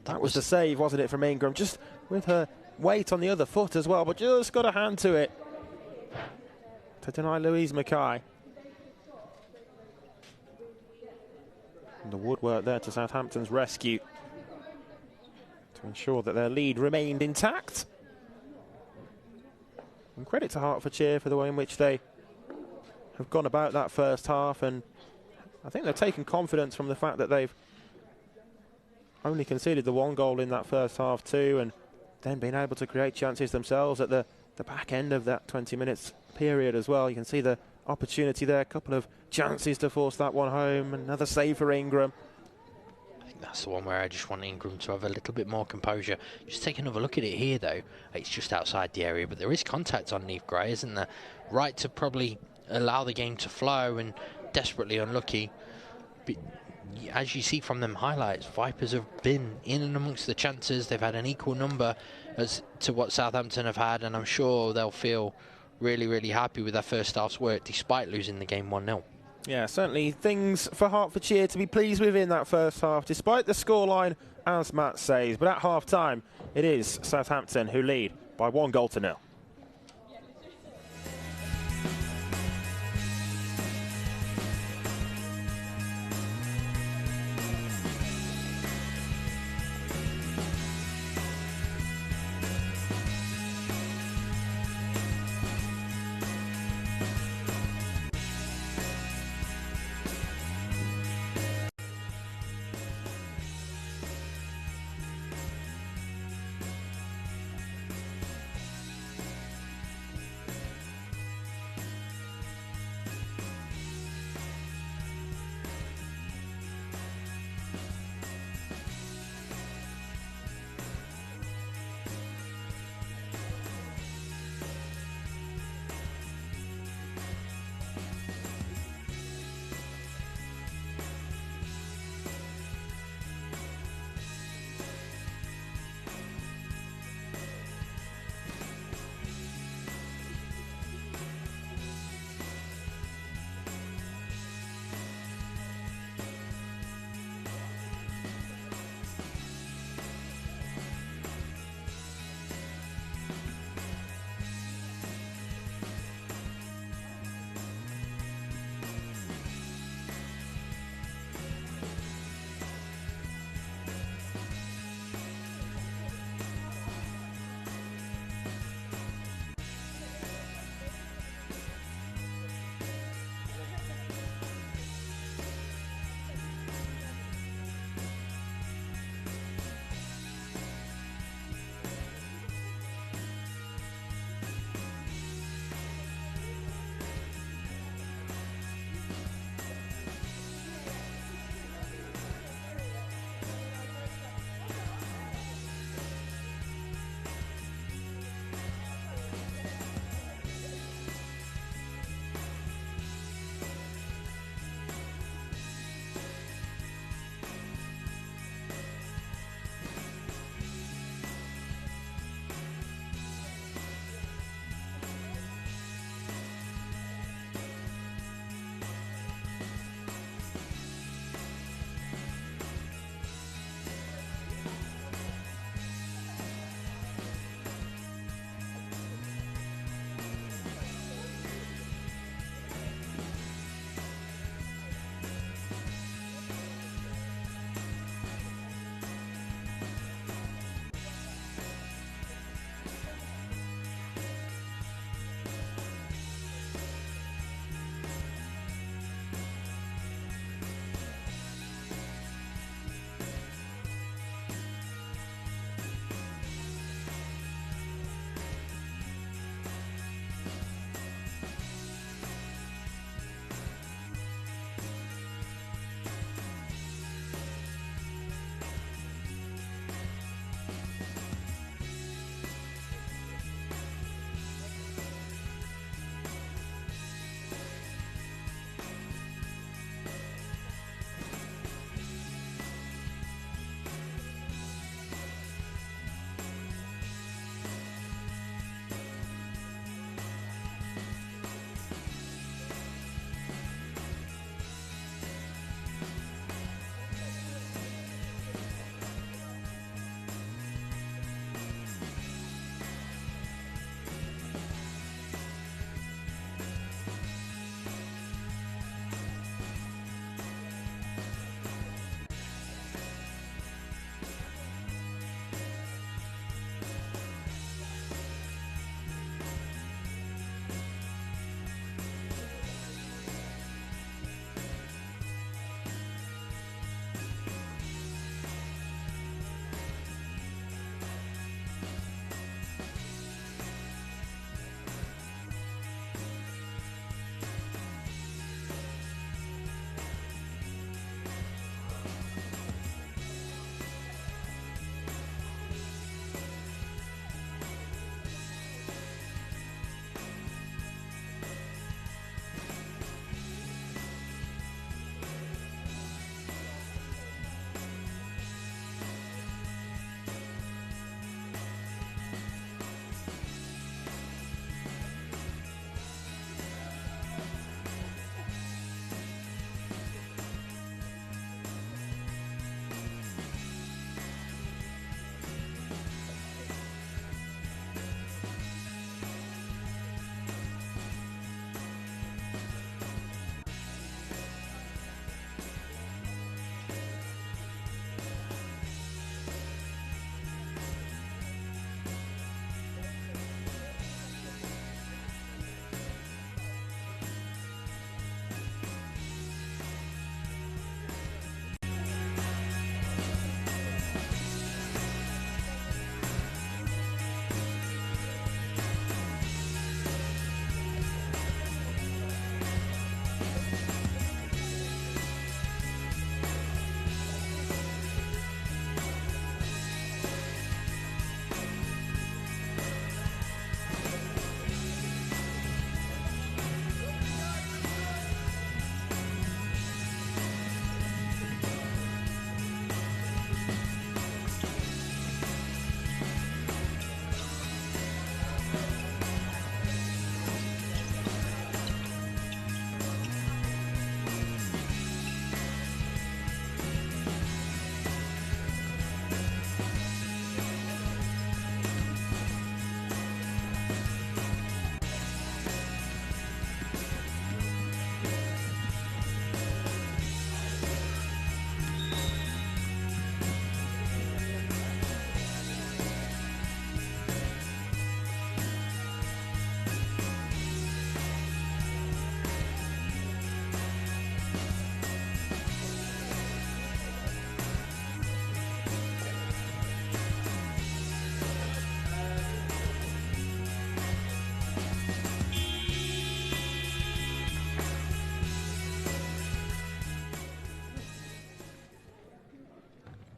That was the save, wasn't it, from Ingram? Just with her weight on the other foot as well, but just got a hand to it to deny Louise Mackay. And the woodwork there to Southampton's rescue to ensure that their lead remained intact. And credit to Hertfordshire for the way in which they have gone about that first half, and I think they've taken confidence from the fact that they've only conceded the 1 goal in that first half too, and then been able to create chances themselves at the back end of that 20 minutes period as well. You can see the opportunity there, a couple of chances to force that one home, another save for Ingram. I think that's the one where I just want Ingram to have a little bit more composure. Just take another look at it here, though. It's just outside the area, but there is contact on Neve Gray, isn't there? Right to probably allow the game to flow, and desperately unlucky. But as you see from them highlights, Vipers have been in and amongst the chances. They've had an equal number as to what Southampton have had, and I'm sure they'll feel really, really happy with their first half's work despite losing the game 1-0. Yeah, certainly things for Hertfordshire to be pleased with in that first half, despite the scoreline, as Matt says. But at half-time, it is Southampton who lead by 1-0.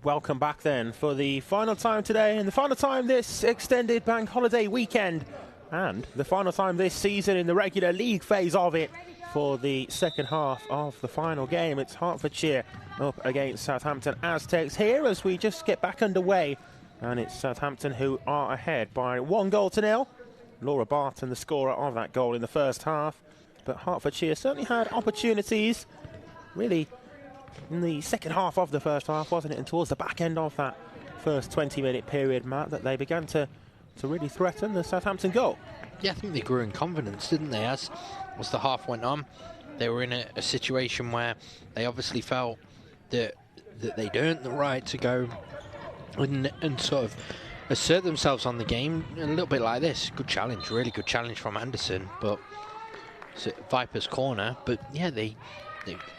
Welcome back then for the final time today and the final time this extended bank holiday weekend and the final time this season in the regular league phase of it for the second half of the final game. It's Hertfordshire up against Southampton Aztecs here as we just get back underway, and it's Southampton who are ahead by 1-0. Laura Barton the scorer of that goal in the first half, but Hertfordshire certainly had opportunities really in the second half of the first half, wasn't it? And towards the back end of that first 20-minute period, Matt, that they began to really threaten the Southampton goal. Yeah, I think they grew in confidence, didn't they? As the half went on, they were in a situation where they obviously felt that they'd earned the right to go and sort of assert themselves on the game. A little bit like this. Good challenge, really good challenge from Anderson, but it's Viper's corner. But yeah, they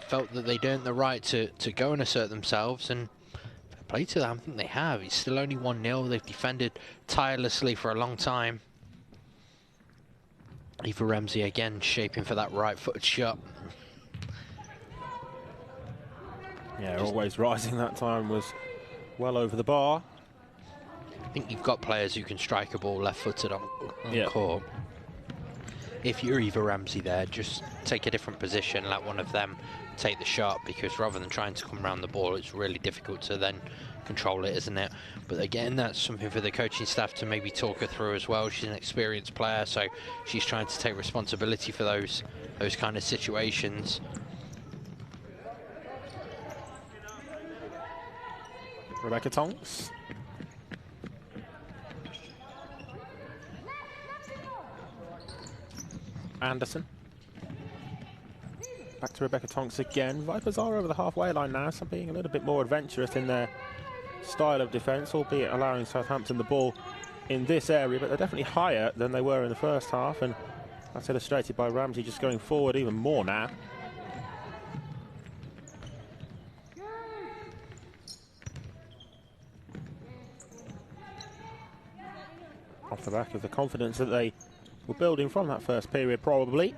felt that they'd earned the right to go and assert themselves, and fair play to them. I think they have. It's still only 1-0. They've defended tirelessly for a long time. Eva Ramsey again shaping for that right-footed shot. Yeah, always rising that time, was well over the bar. I think you've got players who can strike a ball left-footed on court. If you're Eva Ramsey there, just take a different position, let one of them take the shot, because rather than trying to come around the ball, it's really difficult to then control it, isn't it? But again, that's something for the coaching staff to maybe talk her through as well. She's an experienced player, so she's trying to take responsibility for those kind of situations. Rebecca Tonks. Anderson. Back to Rebecca Tonks again. Vipers are over the halfway line now, so being a little bit more adventurous in their style of defence, albeit allowing Southampton the ball in this area, but they're definitely higher than they were in the first half, and that's illustrated by Ramsey just going forward even more now. Off the back of the confidence that they were building from that first period, probably.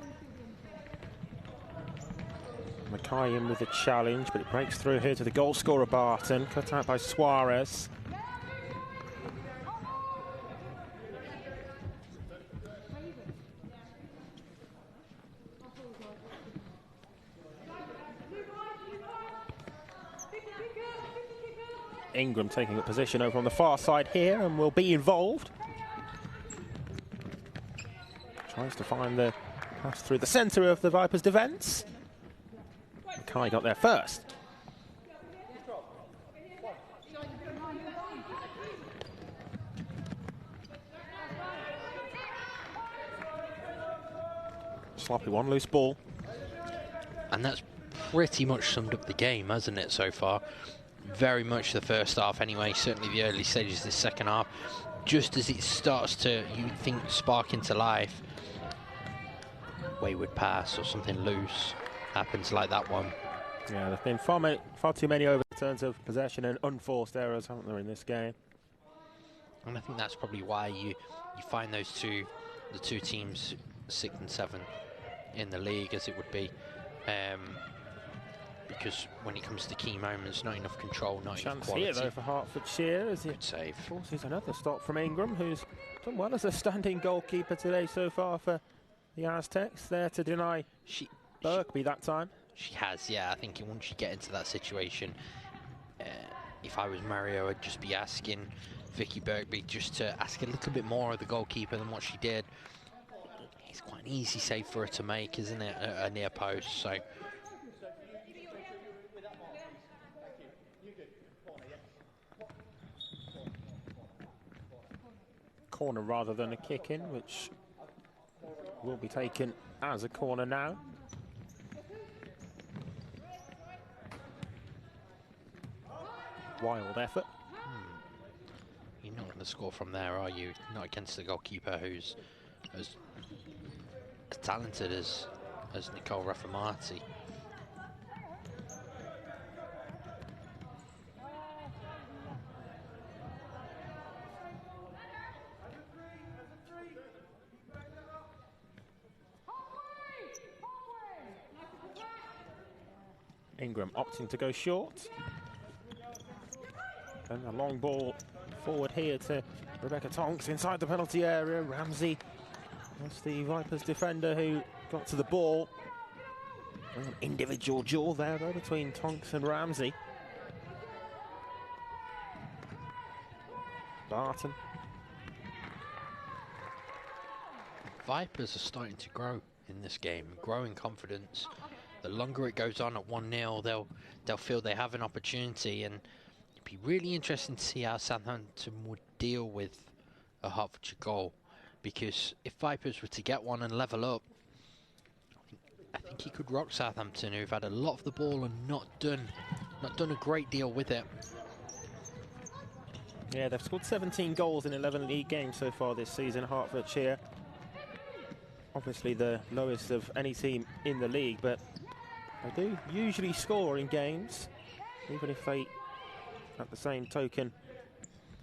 Mackay in with the challenge, but it breaks through here to the goal scorer Barton, cut out by Suarez. Ingram taking a position over on the far side here and will be involved. Tries to find the pass through the centre of the Vipers' defence. Mackay got there first. Sloppy one, loose ball. And that's pretty much summed up the game, hasn't it, so far? Very much the first half anyway, certainly the early stages of the second half. Just as it starts to, you think, spark into life, wayward pass or something loose happens like that one. Yeah, there's been far too many overturns of possession and unforced errors, haven't there, in this game? And I think that's probably why you find the two teams 6th and 7th in the league, as it would be, because when it comes to key moments, not enough control, not enough quality. Chance here though for Hertfordshire as it forces another stop from Ingram, who's done well as a standing goalkeeper today so far for the Aztecs. There to deny Birkby that time. She has, yeah. I think once you get into that situation, if I was Mario, I'd just be asking Vicky Birkby just to ask a little bit more of the goalkeeper than what she did. It's quite an easy save for her to make, isn't it, a near post? So. Corner rather than a kick in, which will be taken as a corner now. Wild effort. You're not going to score from there, are you? Not against the goalkeeper who's as talented as Nicole Raffamati. Ingram opting to go short. And a long ball forward here to Rebecca Tonks inside the penalty area. Ramsey was the Vipers defender who got to the ball. An individual duel there though between Tonks and Ramsey. Barton. Vipers are starting to grow in this game, growing confidence. The longer it goes on at 1-0, they'll feel they have an opportunity, and it'd be really interesting to see how Southampton would deal with a Hertfordshire goal, because if Vipers were to get one and level up, I think he could rock Southampton, who've had a lot of the ball and not done a great deal with it. Yeah, they've scored 17 goals in 11 league games so far this season, Hertfordshire. Obviously the lowest of any team in the league, but they do usually score in games, even if they, at the same token,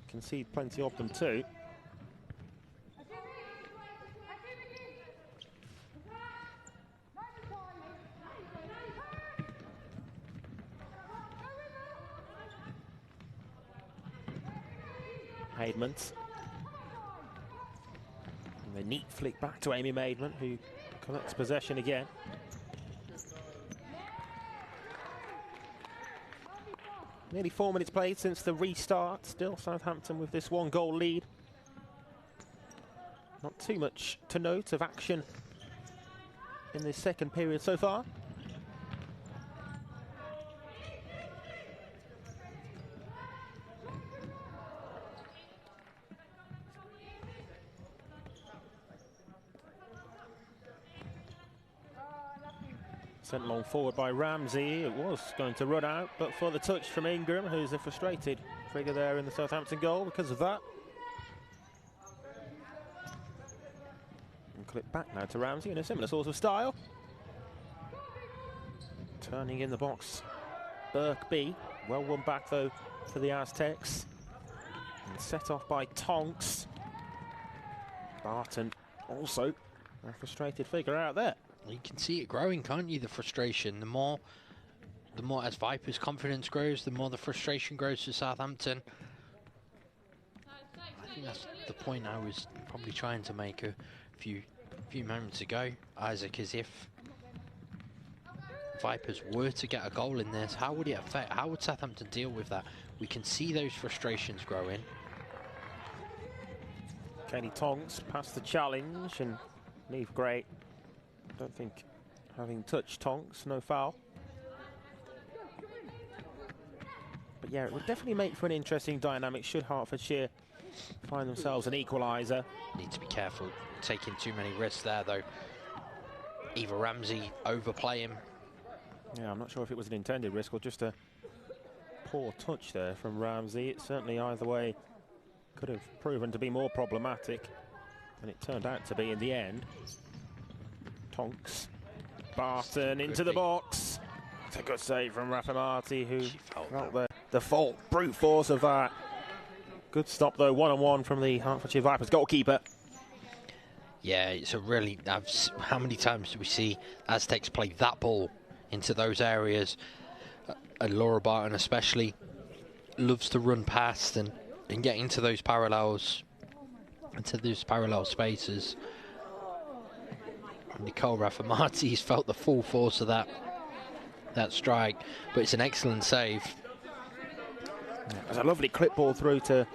concede plenty of them too. Maidment. And the neat flick back to Amy Maidment, who collects possession again. Nearly 4 minutes played since the restart. Still Southampton with this 1-goal lead. Not too much to note of action in this second period so far. Sent long forward by Ramsey. It was going to run out, but for the touch from Ingram, who's a frustrated figure there in the Southampton goal because of that. And clip back now to Ramsey in a similar sort of style. Turning in the box, Birkby. Well won back though for the Aztecs. And set off by Tonks. Barton also a frustrated figure out there. You can see it growing, can't you, the frustration. The more as Vipers' confidence grows, the more the frustration grows for Southampton. I think that's the point I was probably trying to make a few moments ago, Isaac, is if Vipers were to get a goal in this, how would it affect, how would Southampton deal with that? We can see those frustrations growing. Kenny Tonks passed the challenge, and Neve Gray, I don't think having touched Tonks, no foul. But yeah, it would definitely make for an interesting dynamic should Hertfordshire find themselves an equaliser. Need to be careful taking too many risks there though. Either Ramsey overplay him. Yeah, I'm not sure if it was an intended risk or just a poor touch there from Ramsey. It certainly either way could have proven to be more problematic than it turned out to be in the end. Tonks, Barton into the box. It's a good save from Rafa Marti, who felt the full brute force of that. Good stop though, one-on-one from the Hertfordshire Vipers goalkeeper. Yeah, it's a really, how many times do we see Aztecs play that ball into those areas? And Laura Barton especially loves to run past and get into those parallels, into those parallel spaces. Nicole Rafamati's felt the full force of that strike, but it's an excellent save. Yeah, there's a lovely clip ball through to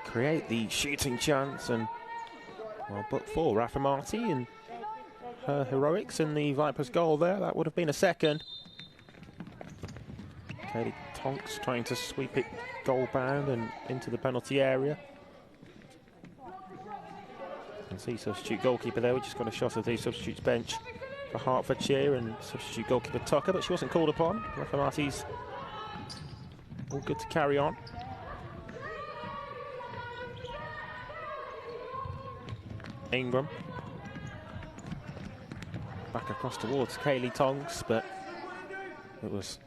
create the shooting chance, and well, but for Rafamati and her heroics in the Vipers goal there, that would have been a second. Katie Tonks trying to sweep it goal bound and into the penalty area. You can see substitute goalkeeper there. We just got a shot of the substitutes bench for Hertfordshire and substitute goalkeeper Tucker, but she wasn't called upon. Rafamati's all good to carry on. Ingram back across towards Kaylee Tonks, but it was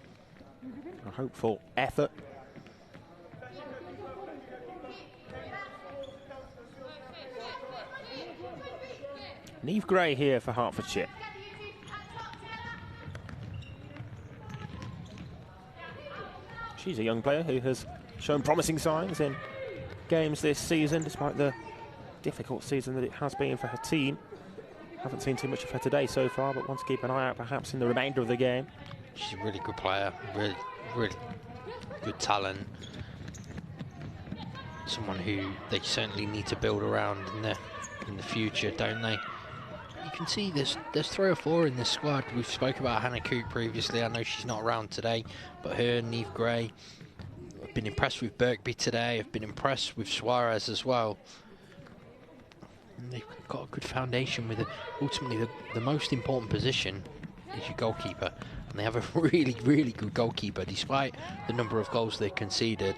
a hopeful effort. Neve Gray here for Hertfordshire. She's a young player who has shown promising signs in games this season, despite the difficult season that it has been for her team. Haven't seen too much of her today so far, but want to keep an eye out perhaps in the remainder of the game. She's a really good player, really good talent. Someone who they certainly need to build around in the future, don't they? You can see there's 3 or 4 in this squad. We've spoke about Hannah Coote previously. I know she's not around today, but her, Neve Gray. I've been impressed with Birkby today. I've been impressed with Suarez as well. And they've got a good foundation with it. Ultimately, the most important position is your goalkeeper. And they have a really, really good goalkeeper. Despite the number of goals they conceded,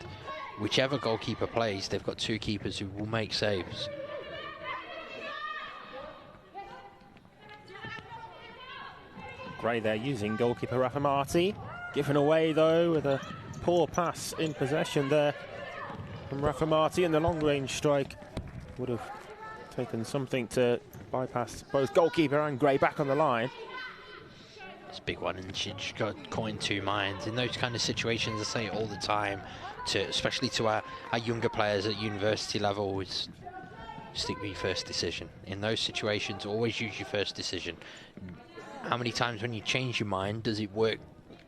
whichever goalkeeper plays, they've got 2 keepers who will make saves. Gray there using goalkeeper Rafa Marti. Given away, though, with a poor pass in possession there from Rafa Marti, and the long-range strike would have taken something to bypass both goalkeeper and Gray back on the line. It's a big one, and she just got caught in 2 minds. In those kind of situations, I say it all the time, especially to our younger players at university level, is stick with your first decision. In those situations, always use your first decision. How many times when you change your mind does it work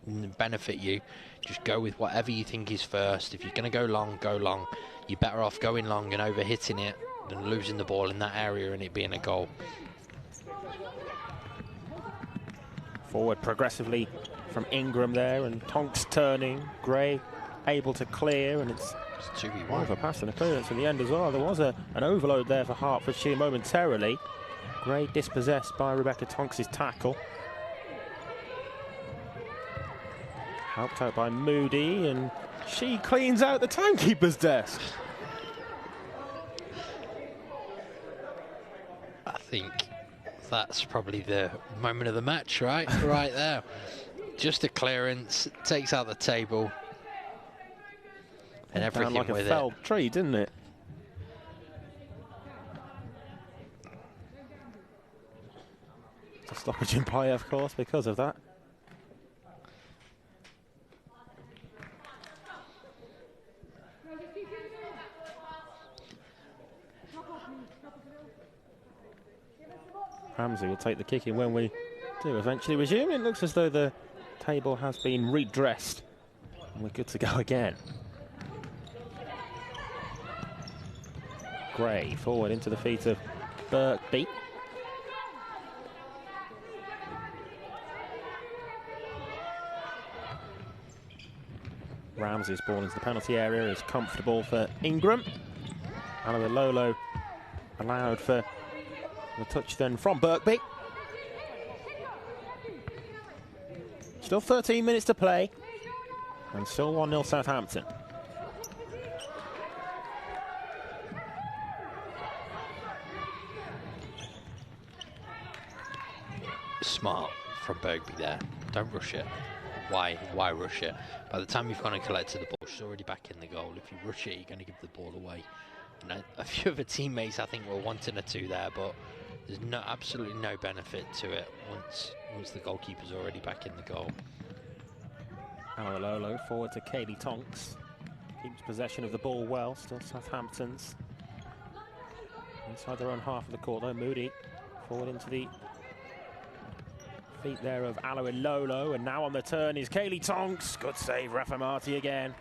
and benefit you? Just go with whatever you think is first. If you're going to go long, go long. You're better off going long and over-hitting it than losing the ball in that area and it being a goal. Forward progressively from Ingram there, and Tonks turning. Gray able to clear, and it's 2v1. One of a pass and a clearance in the end as well. There was an overload there for Hertfordshire momentarily. Gray dispossessed by Rebecca Tonks' tackle. Helped out by Moody, and she cleans out the timekeeper's desk. I think that's probably the moment of the match, right? Right there. Just a clearance, takes out the table. And everything like with a felled tree, didn't it? A stoppage in play, of course, because of that. Ramsey will take the kick in when we do eventually resume. It looks as though the table has been redressed, and we're good to go again. Gray forward into the feet of Birkby. Ramsey's ball into the penalty area is comfortable for Ingram. Aloe Lolo allowed for the touch then from Birkby. Still 13 minutes to play, and still 1-0 Southampton. Smart from Birkby there. Don't rush it. Why rush it? By the time you've gone and collected the ball, she's already back in the goal. If you rush it, you're going to give the ball away. You know, a few of her teammates, I think, were wanting her to there, but there's absolutely no benefit to it once the goalkeeper's already back in the goal. Lolo forward to Kaylee Tonks. Keeps possession of the ball well. Still Southampton's inside their own half of the court, though. Moody forward into the feet there of Aloe Lolo, and now on the turn is Kaylee Tonks. Good save, Rafa Marti again.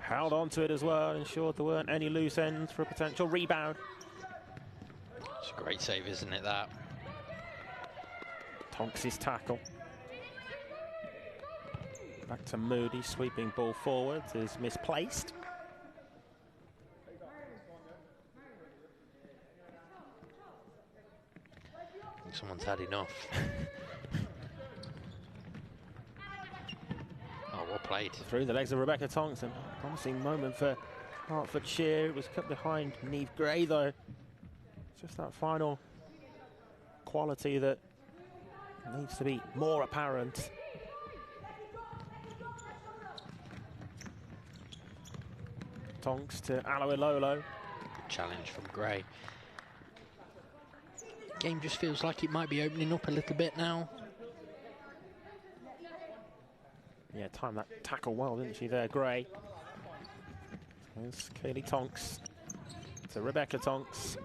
Held on to it as well, ensured there weren't any loose ends for a potential rebound. It's a great save, isn't it, that? Tonks' tackle. Back to Moody, sweeping ball forwards is misplaced. I think someone's had enough. Oh, well played. Through the legs of Rebecca Tonks, and promising moment for Hertfordshire. It was cut behind Neve Gray, though. Just that final quality that needs to be more apparent. Tonks to Aloe Lolo. Good challenge from Gray. Game just feels like it might be opening up a little bit now. Yeah, timed that tackle well, didn't she there, Gray? There's Kaylee Tonks to Rebecca Tonks.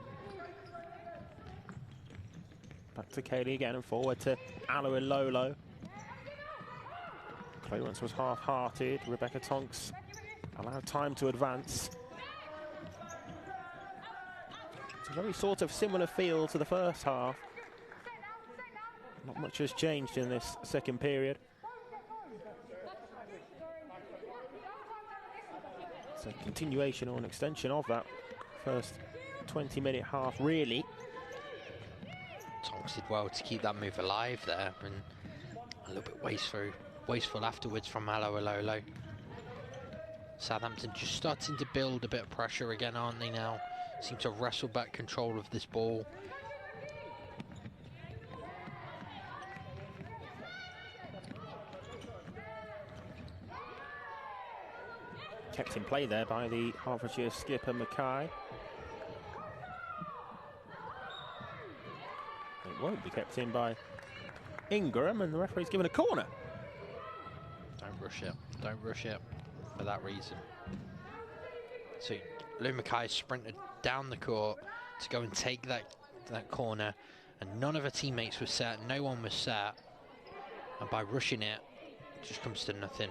Back to Kaylee again and forward to Aloe Lolo. Clearance was half-hearted. Rebecca Tonks allowed time to advance. It's a very sort of similar feel to the first half. Not much has changed in this second period. It's a continuation or an extension of that first 20-minute half, really. Tonks did well to keep that move alive there, and a little bit wasteful afterwards from Aloe Lolo. Southampton just starting to build a bit of pressure again, aren't they now? Seem to wrestle back control of this ball. Kept in play there by the Hertfordshire skipper Mackay. It won't be kept in by Ingram, and the referee's given a corner. Don't rush it. Don't rush it for that reason. So Lou Mackay sprinted down the court to go and take that corner, and none of her teammates were set. No one was set, and by rushing it just comes to nothing.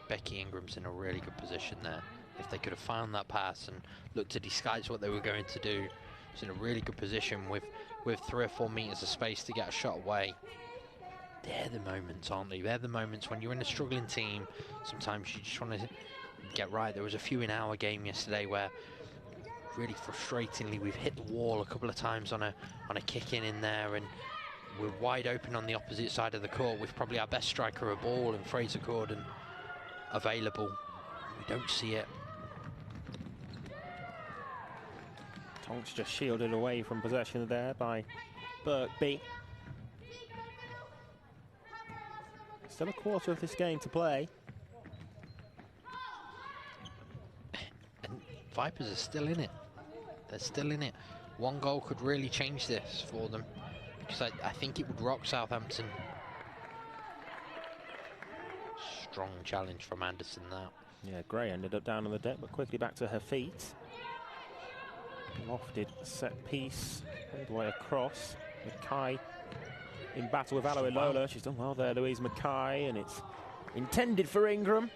Becky Ingram's in a really good position there. If they could have found that pass and looked to disguise what they were going to do, it's in a really good position with 3 or 4 meters of space to get a shot away. They're the moments, aren't they? They're the moments when you're in a struggling team. Sometimes you just want to get right. There was a few in our game yesterday where, really frustratingly, we've hit the wall a couple of times on a kick in there, and we're wide open on the opposite side of the court with probably our best striker of ball and Fraser Gordon available. We don't see it. Tonks just shielded away from possession there by Birkby. Still a quarter of this game to play. And Vipers are still in it. They're still in it. One goal could really change this for them, because I think it would rock Southampton. Strong challenge from Anderson now. Yeah, Gray ended up down on the deck, but quickly back to her feet. Lofted set piece all the way across. Mackay in battle with Aloe Lola. She's done well there, Louise Mackay, and it's intended for Ingram.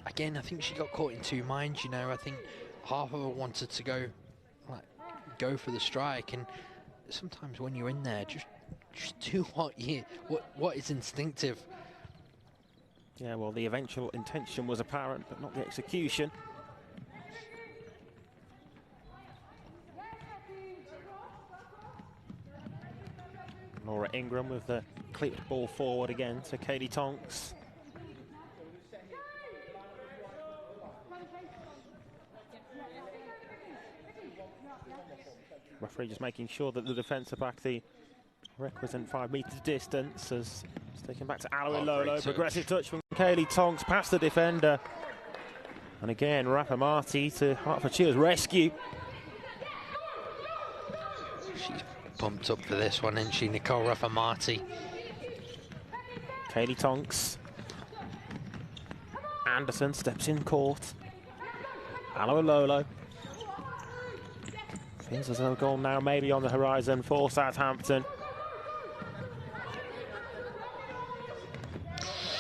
Again, I think she got caught in two minds, you know. I think half of her wanted to go for the strike, and sometimes when you're in there, just do what is instinctive. Yeah, well, the eventual intention was apparent, but not the execution. Laura Ingram with the clipped ball forward again to Kaylee Tonks. Referee just making sure that the defence are back the requisite 5 metres distance, as it's taken back to Aloe Lolo. Progressive touch from Kaylee Tonks past the defender. And again, Rafa Marti to Hertfordshire's rescue. She's pumped up for this one, isn't she, Nicole Rafa Marti? Kaylee Tonks. Anderson steps in court. Aloe Lolo. Feels as though a goal now maybe on the horizon for Southampton.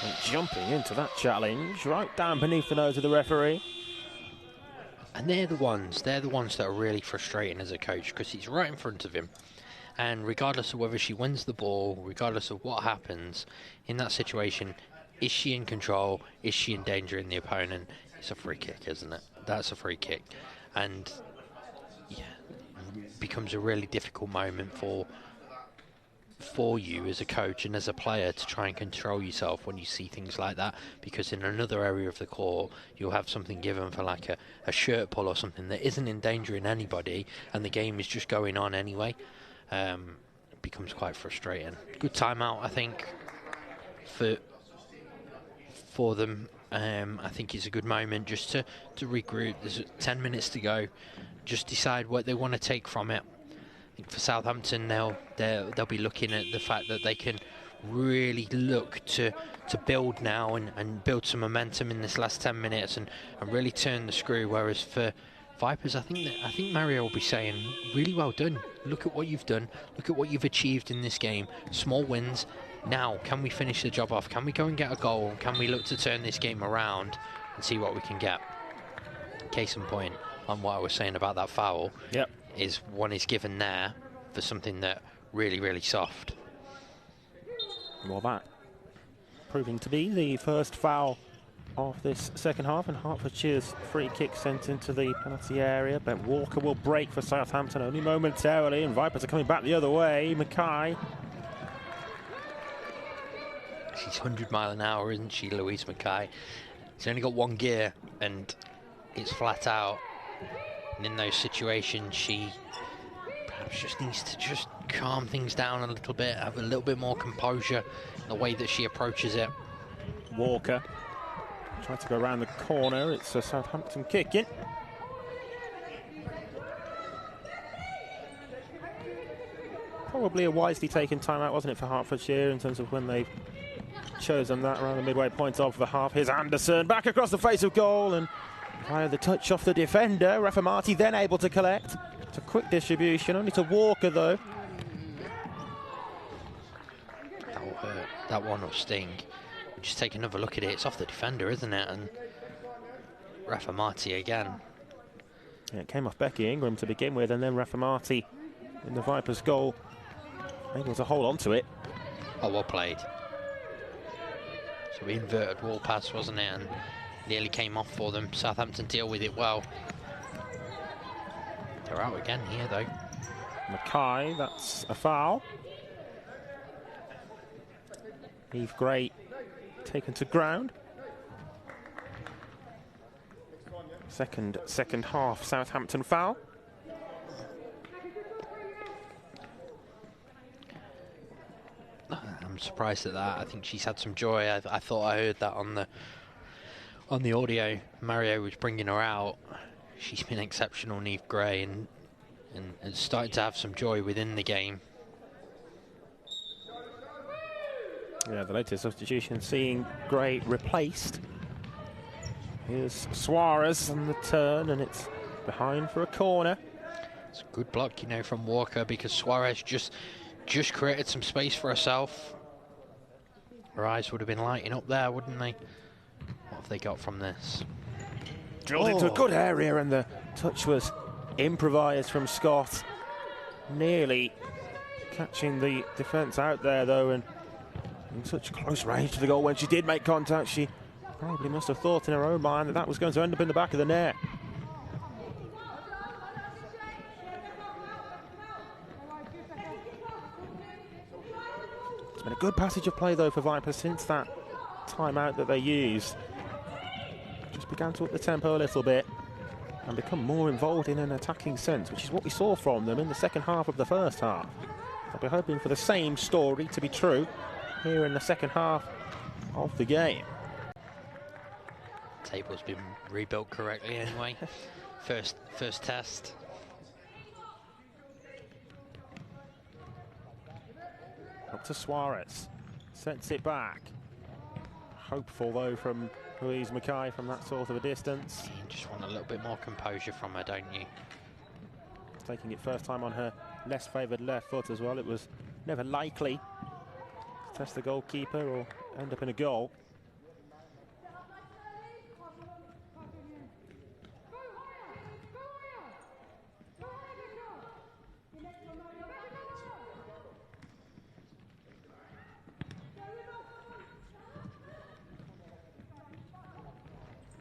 And jumping into that challenge, right down beneath the nose of the referee. And they're the ones that are really frustrating as a coach, because he's right in front of him. And regardless of whether she wins the ball, regardless of what happens in that situation, is she in control? Is she endangering the opponent? It's a free kick, isn't it? That's a free kick. And yeah, it becomes a really difficult moment for you as a coach and as a player to try and control yourself when you see things like that, because in another area of the court you'll have something given for like a shirt pull or something that isn't endangering anybody, and the game is just going on anyway. It becomes quite frustrating. Good timeout, I think, for them. I think it's a good moment just to regroup. There's 10 minutes to go. Just decide what they want to take from it. I think for Southampton, they'll be looking at the fact that they can really look to build now and build some momentum in this last 10 minutes and really turn the screw. Whereas for Vipers, I think Mario will be saying, really well done. Look at what you've done. Look at what you've achieved in this game. Small wins. Now, can we finish the job off? Can we go and get a goal? Can we look to turn this game around and see what we can get? Case in point on what I was saying about that foul. Yep. Is one is given there for something that really, really soft. Well, that proving to be the first foul of this second half, and Hertfordshire's free kick sent into the penalty area. But Walker will break for Southampton only momentarily, and Vipers are coming back the other way. Mackay. She's 100 mile an hour, isn't she, Louise Mackay? She's only got one gear, and it's flat out. And in those situations, she perhaps just needs to just calm things down a little bit, have a little bit more composure in the way that she approaches it. Walker tries to go around the corner. It's a Southampton kick in. Probably a wisely taken timeout, wasn't it, for Hertfordshire in terms of when they've chosen that around the midway point of the half. Here's Anderson back across the face of goal, and via the touch off the defender, Rafamati then able to collect. It's a quick distribution, only to Walker though. That will hurt. That one will sting. Just take another look at it. It's off the defender, isn't it? And Rafamati again. Yeah, it came off Becky Ingram to begin with, and then Rafamati in the Vipers' goal, able to hold on to it. Oh, well played. So inverted wall pass, wasn't it? And nearly came off for them. Southampton deal with it well. They're out again here, though. Mackay, that's a foul. Eve Gray taken to ground. Second half Southampton foul. I'm surprised at that. I think she's had some joy. I thought I heard that on the audio. Mario was bringing her out. She's been exceptional, Neve Gray, and started to have some joy within the game. Yeah, the latest substitution seeing Gray replaced. Here's Suarez on the turn, and it's behind for a corner. It's a good block, you know, from Walker, because Suarez just created some space for herself. Her eyes would have been lighting up there, wouldn't they? What have they got from this? Drilled into a good area, and the touch was improvised from Scott. Nearly catching the defence out there, though, and in such close range to the goal. When she did make contact, she probably must have thought in her own mind that was going to end up in the back of the net. It's been a good passage of play, though, for Vipers since that timeout that they used. Just began to up the tempo a little bit and become more involved in an attacking sense, which is what we saw from them in the second half of the first half. I'll be hoping for the same story to be true here in the second half of the game. Table's been rebuilt correctly anyway. first test. Up to Suarez, sets it back. Hopeful though from Louise Mackay from that sort of a distance. You just want a little bit more composure from her, don't you? Taking it first time on her less favoured left foot as well. It was never likely to test the goalkeeper or end up in a goal.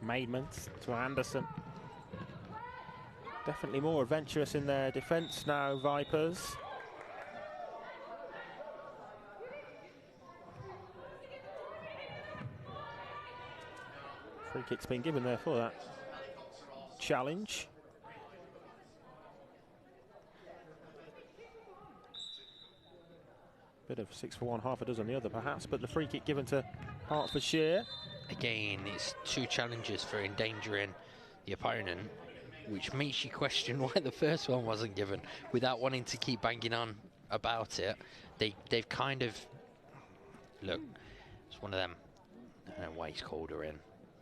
Maidment to Anderson. Definitely more adventurous in their defence now, Vipers. Free kick's been given there for that challenge. Bit of 6 for one, half a dozen the other perhaps, but the free kick given to Hertfordshire. Again, it's 2 challenges for endangering the opponent, which makes you question why the first one wasn't given. Without wanting to keep banging on about it, they've kind of look, it's one of them. I don't know why he's called her in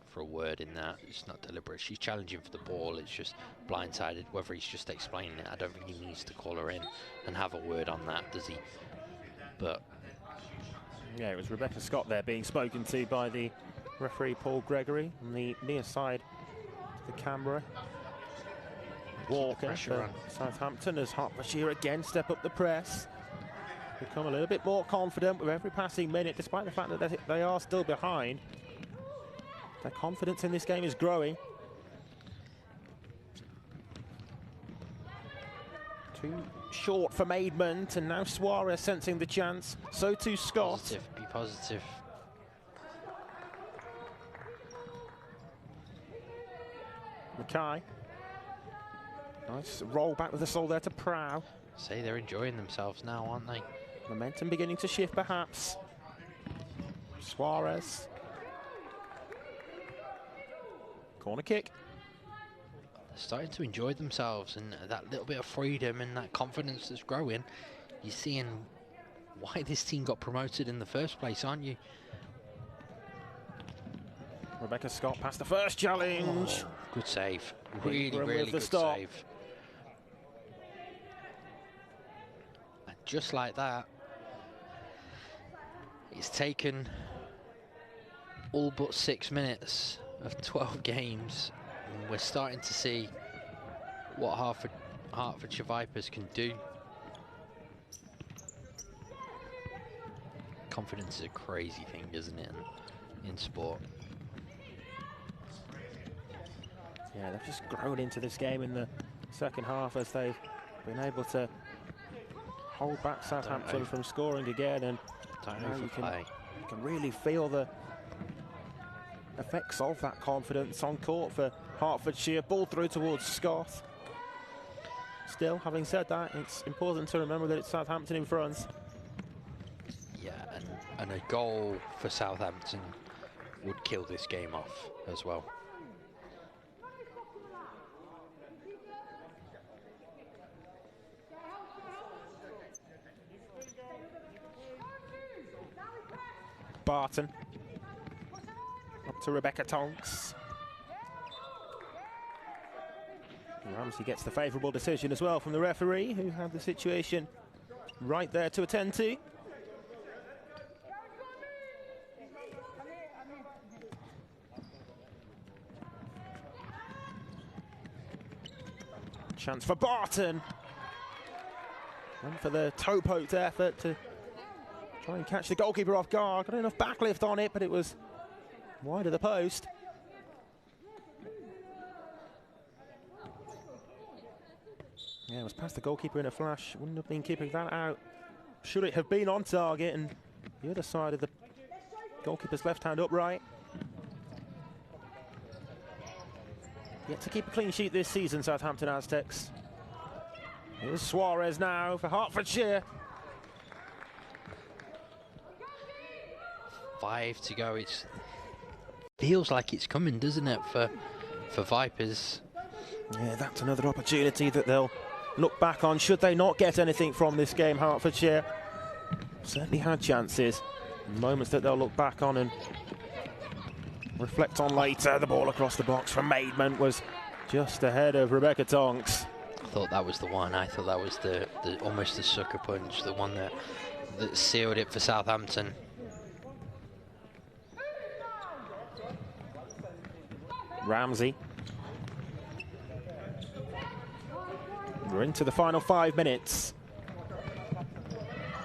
for a word in that. It's not deliberate. She's challenging for the ball. It's just blindsided. Whether he's just explaining it, I don't think he needs to call her in and have a word on that, does he? But yeah, it was Rebecca Scott there being spoken to by the referee Paul Gregory on the near side to the camera. Walker for Southampton as Hertfordshire again step up the press. Become a little bit more confident with every passing minute, despite the fact that they are still behind. Their confidence in this game is growing. Too short for Maidment, and now Suarez sensing the chance. So too Scott. Positive, be positive. Mackay. Nice roll back with the soul there to Prow. Say they're enjoying themselves now, aren't they? Momentum beginning to shift, perhaps. Suarez. Corner kick. They're starting to enjoy themselves, and that little bit of freedom and that confidence that's growing. You're seeing why this team got promoted in the first place, aren't you? Rebecca Scott past the first challenge. Oh, good save. Really good stop. save. And just like that, it's taken all but 6 minutes of 12 games, and we're starting to see what Hertfordshire Vipers can do. Confidence is a crazy thing, isn't it, in sport? Yeah, they've just grown into this game in the second half as they've been able to hold back Southampton from scoring again, and now you can really feel the effects of that confidence on court for Hertfordshire. Ball through towards Scott. Still, having said that, it's important to remember that it's Southampton in front. Yeah, and a goal for Southampton would kill this game off as well. Barton. Up to Rebecca Tonks. Ramsey gets the favourable decision as well from the referee, who had the situation right there to attend to. Chance for Barton. And for the toe-poked effort to try and catch the goalkeeper off guard. Got enough backlift on it, but it was wide of the post. Yeah, it was past the goalkeeper in a flash. Wouldn't have been keeping that out. Should it have been on target, and the other side of the goalkeeper's left hand upright. Yet to keep a clean sheet this season, Southampton Aztecs. Here's Suarez now for Hertfordshire. 5 to go. It feels like it's coming, doesn't it, for Vipers? Yeah, that's another opportunity that they'll look back on should they not get anything from this game. Hertfordshire certainly had chances, moments that they'll look back on and reflect on later. The ball across the box from Maidment was just ahead of Rebecca Tonks. I thought that was the one. I thought that was the almost the sucker punch, the one that sealed it for Southampton. Ramsey. We're into the final 5 minutes.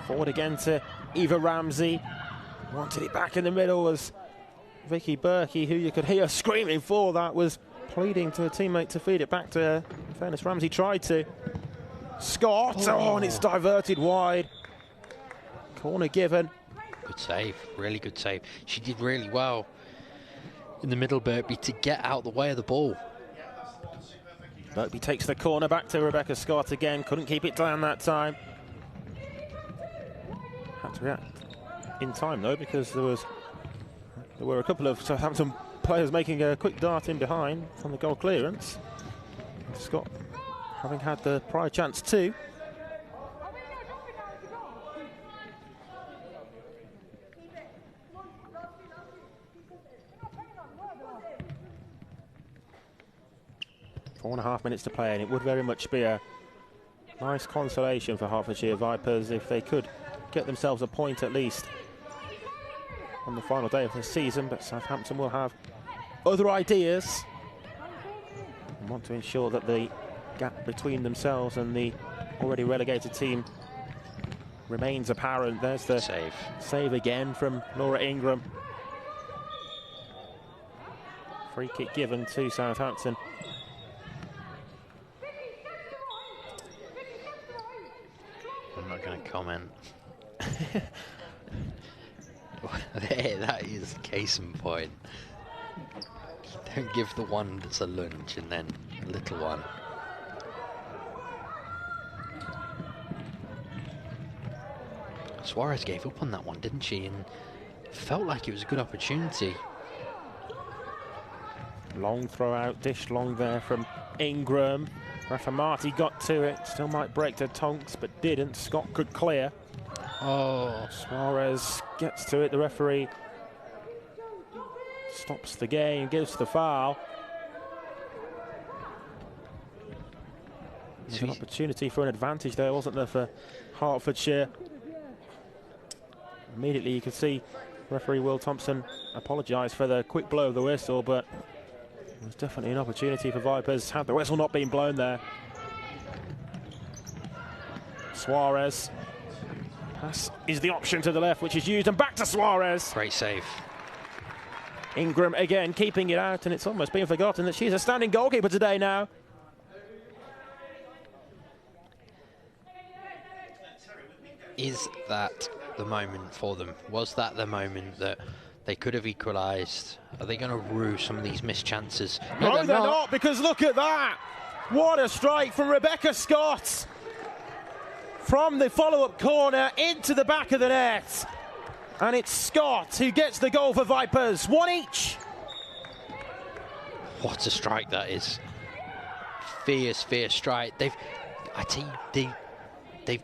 Forward again to Eva Ramsey. Wanted it back in the middle was Vicky Berkey, who you could hear screaming for that, was pleading to a teammate to feed it back to her. In fairness, Ramsey tried to. Scott, and it's diverted wide. Corner given. Good save, really good save. She did really well in the middle, Birkby, to get out the way of the ball. Birkby takes the corner back to Rebecca Scott again. Couldn't keep it down that time. Had to react in time though, because there were a couple of Southampton players making a quick dart in behind from the goal clearance. Scott having had the prior chance too. 4.5 minutes to play, and it would very much be a nice consolation for Hertfordshire Vipers if they could get themselves a point at least on the final day of the season. But Southampton will have other ideas and want to ensure that the gap between themselves and the already relegated team remains apparent. There's the save again from Laura Ingram. Free kick given to Southampton. I'm not going to comment. That is case in point. Don't give the one that's a lunch and then a little one. Suarez gave up on that one, didn't she? And felt like it was a good opportunity. Long throw out, dished long there from Ingram. Rafa Marti got to it, still might break to Tonks, but didn't. Scott could clear. Oh, Suarez gets to it, the referee stops the game, gives the foul. There's an opportunity for an advantage there, wasn't there, for Hertfordshire? Immediately you can see referee Will Thompson apologise for the quick blow of the whistle, but there's definitely an opportunity for Vipers had the whistle not been blown there. Suarez. Pass is the option to the left, which is used, and back to Suarez. Great save. Ingram again keeping it out, and it's almost been forgotten that she's a standing goalkeeper today now. Is that the moment for them? Was that the moment that they could have equalised? Are they going to rue some of these missed chances? No, they're not, because look at that. What a strike from Rebecca Scott. From the follow-up corner into the back of the net. And it's Scott who gets the goal for Vipers. One each. What a strike that is. Fierce, fierce strike. They've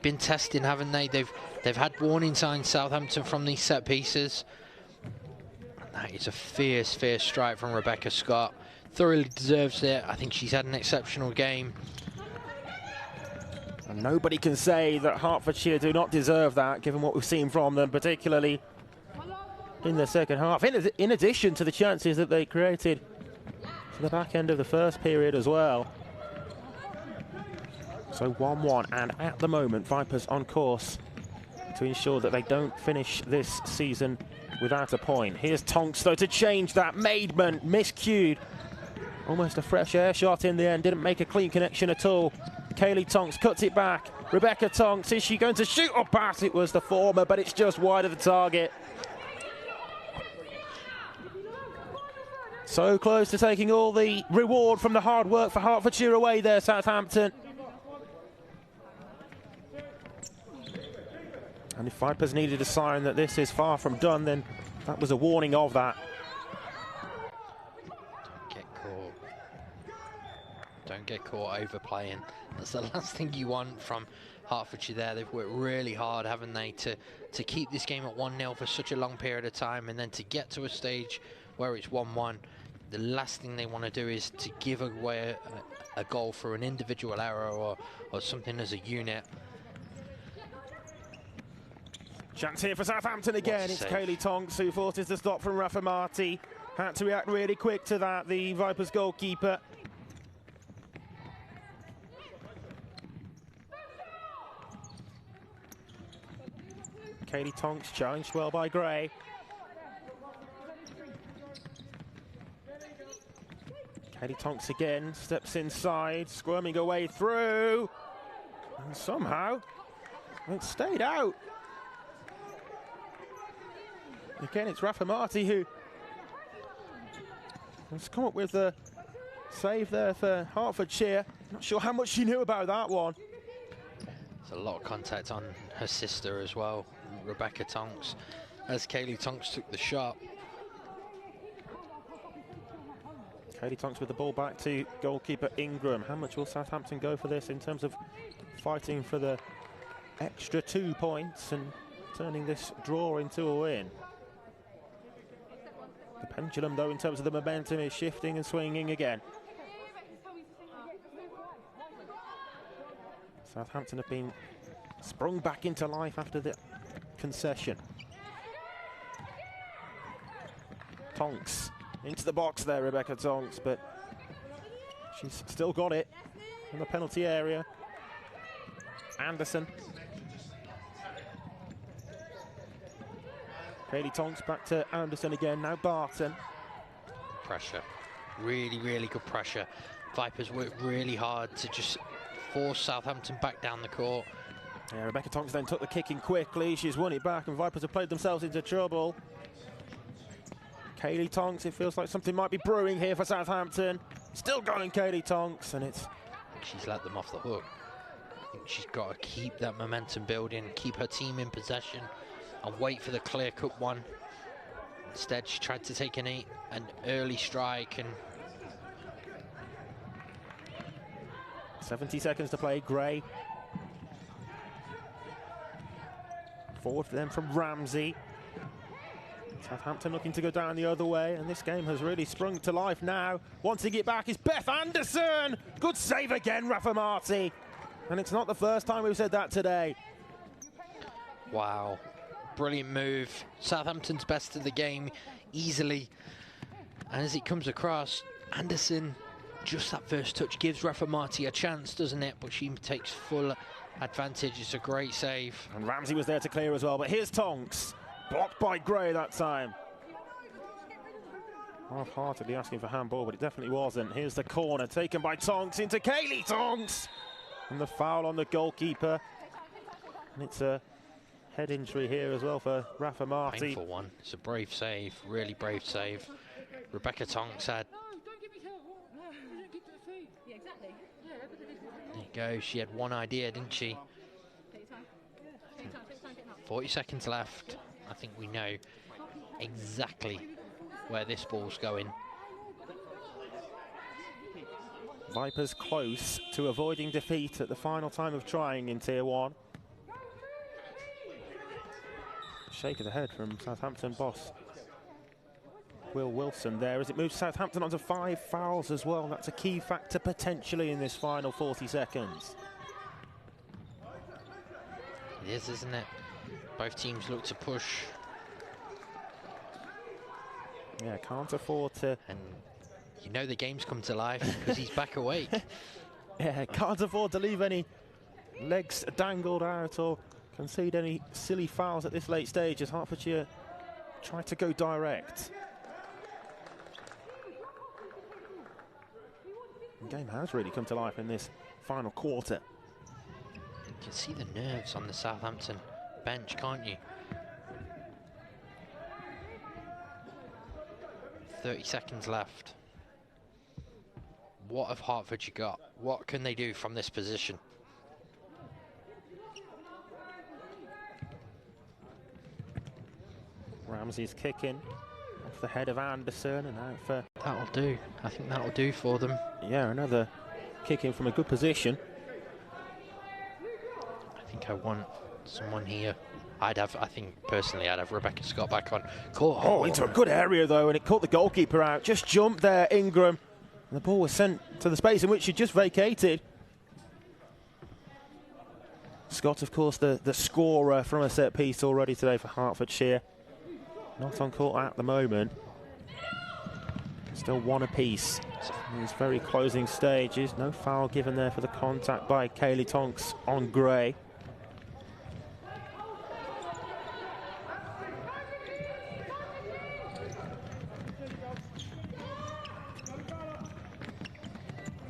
been testing, haven't they? They've had warning signs, Southampton, from these set pieces. That is a fierce, fierce strike from Rebecca Scott. Thoroughly deserves it. I think she's had an exceptional game. And nobody can say that Hertfordshire do not deserve that, given what we've seen from them, particularly in the second half. In addition to the chances that they created to the back end of the first period as well. So 1-1, and at the moment, Vipers on course to ensure that they don't finish this season without a point. Here's Tonks, though, to change that. Maidman miscued. Almost a fresh air shot in the end, didn't make a clean connection at all. Kaylee Tonks cuts it back. Rebecca Tonks, is she going to shoot or pass? It was the former, but it's just wide of the target. So close to taking all the reward from the hard work for Hertfordshire away there, Southampton. And if Vipers needed a sign that this is far from done, then that was a warning of that. Don't get caught overplaying. That's the last thing you want from Hertfordshire there. They've worked really hard, haven't they, to keep this game at 1-0 for such a long period of time, and then to get to a stage where it's 1-1. The last thing they want to do is to give away a goal for an individual error or something as a unit. Chance here for Southampton again. It's Kaylee Tonks who forces the stop from Rafa Marti. Had to react really quick to that, the Vipers goalkeeper. Kaylee Tonks challenged well by Gray. Kaylee Tonks again, steps inside, squirming her way through. And somehow, it stayed out. Again, it's Rafa Marti who has come up with the save there for Hertfordshire. Not sure how much she knew about that one. There's a lot of contact on her sister as well, Rebecca Tonks, as Kaylee Tonks took the shot. Kaylee Tonks with the ball back to goalkeeper Ingram. How much will Southampton go for this in terms of fighting for the extra 2 points and turning this draw into a win? The pendulum, though, in terms of the momentum, is shifting and swinging again. Southampton have been sprung back into life after the concession. Tonks into the box there, Rebecca Tonks, but she's still got it in the penalty area. Anderson. Kaylee Tonks back to Anderson again, now Barton. Pressure, really, really good pressure. Vipers worked really hard to just force Southampton back down the court. Yeah, Rebecca Tonks then took the kicking quickly. She's won it back, and Vipers have played themselves into trouble. Kaylee Tonks, it feels like something might be brewing here for Southampton. Still going, Kaylee Tonks, and it's... She's let them off the hook. I think she's got to keep that momentum building, keep her team in possession, and wait for the clear-cut one. Instead, she tried to take an early strike, and 70 seconds to play. Gray. Forward for them from Ramsey. Southampton looking to go down the other way, and this game has really sprung to life now. Wanting it back is Beth Anderson. Good save again, Rafa Marti. And it's not the first time we've said that today. Wow. Brilliant move. Southampton's best of the game, easily. And as it comes across, Anderson, just that first touch gives Rafa Marti a chance, doesn't it? But she takes full advantage. It's a great save. And Ramsey was there to clear as well, but here's Tonks. Blocked by Gray that time. Half-heartedly asking for handball, but it definitely wasn't. Here's the corner taken by Tonks into Kaylee Tonks. And the foul on the goalkeeper. And it's a head injury here as well for Rafa Marti. Painful one. It's a brave save, really brave save. Rebecca Tonks had... There you go, she had one idea, didn't she? 40 seconds left. I think we know exactly where this ball's going. Vipers close to avoiding defeat at the final time of trying in Tier 1. Shake of the head from Southampton boss Will Wilson there as it moves Southampton onto 5 fouls as well. That's a key factor potentially in this final 40 seconds. It is, isn't it? Both teams look to push. Yeah, can't afford to... And you know the game's come to life because he's back awake. Yeah, can't afford to leave any legs dangled out or concede any silly fouls at this late stage as Hertfordshire try to go direct. The game has really come to life in this final quarter. You can see the nerves on the Southampton bench, can't you? 30 seconds left. What have Hertfordshire got? What can they do from this position? Ramsey's kicking off the head of Anderson and out for... That'll do. I think that'll do for them. Yeah, another kick in from a good position. I think I want someone here. I think personally I'd have Rebecca Scott back on court. Oh, into a good area though, and it caught the goalkeeper out. Just jumped there, Ingram. And the ball was sent to the space in which she just vacated. Scott, of course, the scorer from a set piece already today for Hertfordshire. Not on court at the moment. Still one apiece in these very closing stages. No foul given there for the contact by Kaylee Tonks on Gray.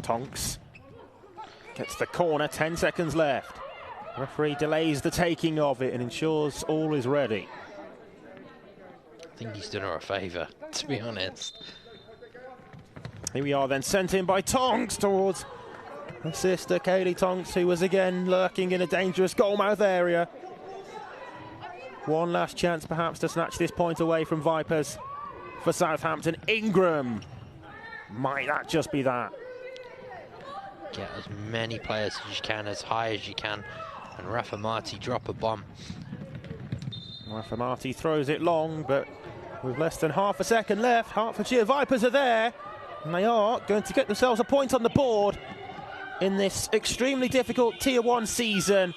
Tonks gets the corner, 10 seconds left. Referee delays the taking of it and ensures all is ready. I think he's done her a favour, to be honest. Here we are then, sent in by Tonks towards her sister Kaylee Tonks, who was again lurking in a dangerous goalmouth area. One last chance perhaps to snatch this point away from Vipers for Southampton. Ingram, might that just be that? Get as many players as you can, as high as you can, and Rafa Marti drop a bomb. Rafa Marti throws it long, but with less than half a second left, Hertfordshire Vipers are there, and they are going to get themselves a point on the board in this extremely difficult Tier 1 season.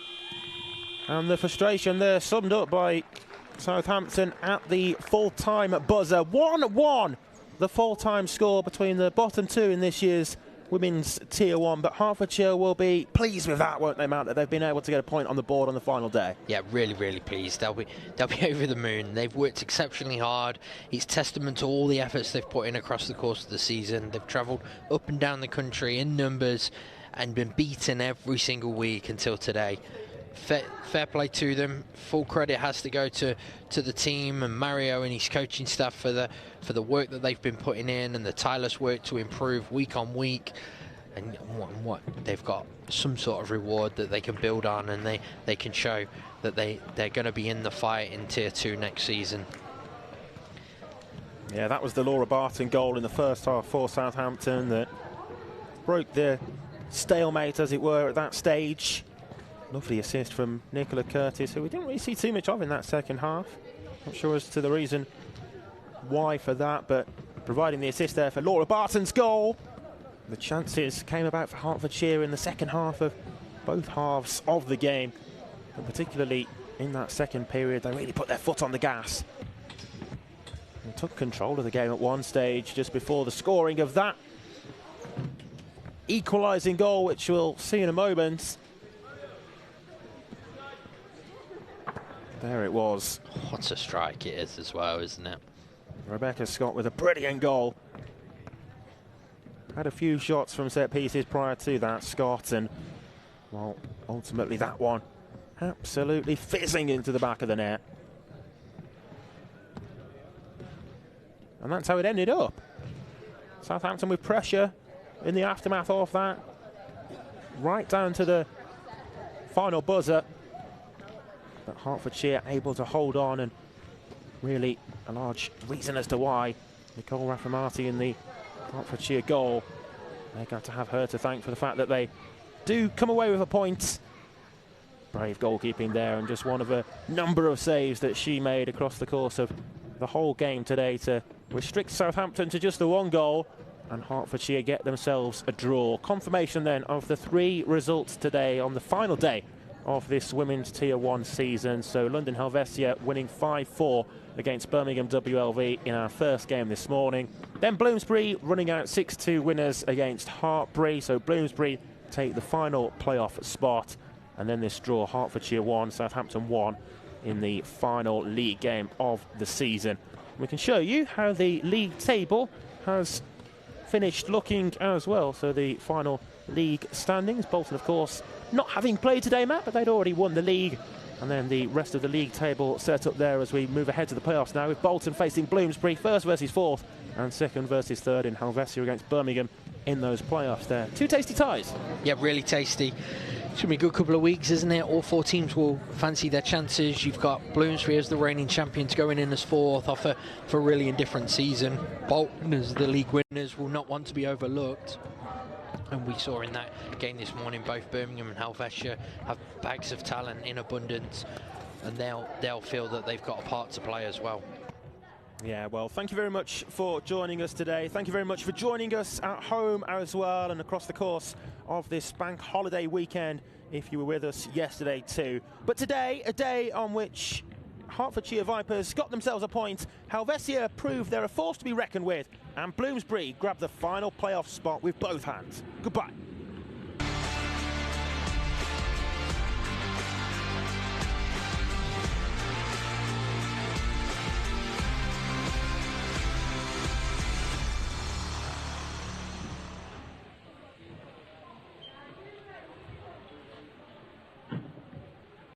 And the frustration there summed up by Southampton at the full-time buzzer. 1-1, the full-time score between the bottom two in this year's Women's Tier 1, but Hertfordshire will be pleased with that, won't they, Matt, that they've been able to get a point on the board on the final day? Yeah, really, really pleased. They'll be over the moon. They've worked exceptionally hard. It's testament to all the efforts they've put in across the course of the season. They've travelled up and down the country in numbers and been beaten every single week until today. Fair play to them. Full credit has to go to the team and Mario and his coaching staff for the work that they've been putting in and the tireless work to improve week on week. And what they've got some sort of reward that they can build on, and they can show that they're going to be in the fight in Tier 2 next season. Yeah, that was the Laura Barton goal in the first half for Southampton that broke the stalemate, as it were, at that stage. Lovely assist from Nicola Curtis, who we didn't really see too much of in that second half. Not sure as to the reason why for that, but providing the assist there for Laura Barton's goal. The chances came about for Hertfordshire in the second half of both halves of the game, and particularly in that second period, they really put their foot on the gas. They took control of the game at one stage just before the scoring of that equalising goal, which we'll see in a moment. There it was. What a strike it is as well, isn't it? Rebecca Scott with a brilliant goal. Had a few shots from set pieces prior to that, Scott, and, well, ultimately that one absolutely fizzing into the back of the net. And that's how it ended up. Southampton with pressure in the aftermath of that, right down to the final buzzer. But Hertfordshire able to hold on, and really a large reason as to why Nicole Raffermati in the Hertfordshire goal. They're going to have her to thank for the fact that they do come away with a point. Brave goalkeeping there, and just one of a number of saves that she made across the course of the whole game today to restrict Southampton to just the one goal, and Hertfordshire get themselves a draw. Confirmation then of the 3 results today on the final day of this Women's Tier 1 season. So London Helvetia winning 5-4 against Birmingham WLV in our first game this morning. Then Bloomsbury running out 6-2 winners against Hartbury. So Bloomsbury take the final playoff spot. And then this draw, Hertfordshire 1, Southampton 1 in the final league game of the season. We can show you how the league table has finished looking as well. So the final league standings, Bolton of course not having played today, Matt, but they'd already won the league, and then the rest of the league table set up there as we move ahead to the playoffs now, with Bolton facing Bloomsbury, first versus fourth and second versus third in Helvetia against Birmingham in those playoffs there. 2 tasty ties. Yeah, really tasty. It's going to be a good couple of weeks, isn't it? All 4 teams will fancy their chances. You've got Bloomsbury as the reigning champions going in as fourth, off for a really indifferent season. Bolton as the league winners will not want to be overlooked. And we saw in that game this morning, both Birmingham and Hertfordshire have bags of talent in abundance, and they'll feel that they've got a part to play as well. Yeah, well, thank you very much for joining us today. Thank you very much for joining us at home as well, and across the course of this bank holiday weekend, if you were with us yesterday too. But today, a day on which Hertfordshire Vipers got themselves a point, Helvetia proved they're a force to be reckoned with, and Bloomsbury grabbed the final playoff spot with both hands. Goodbye.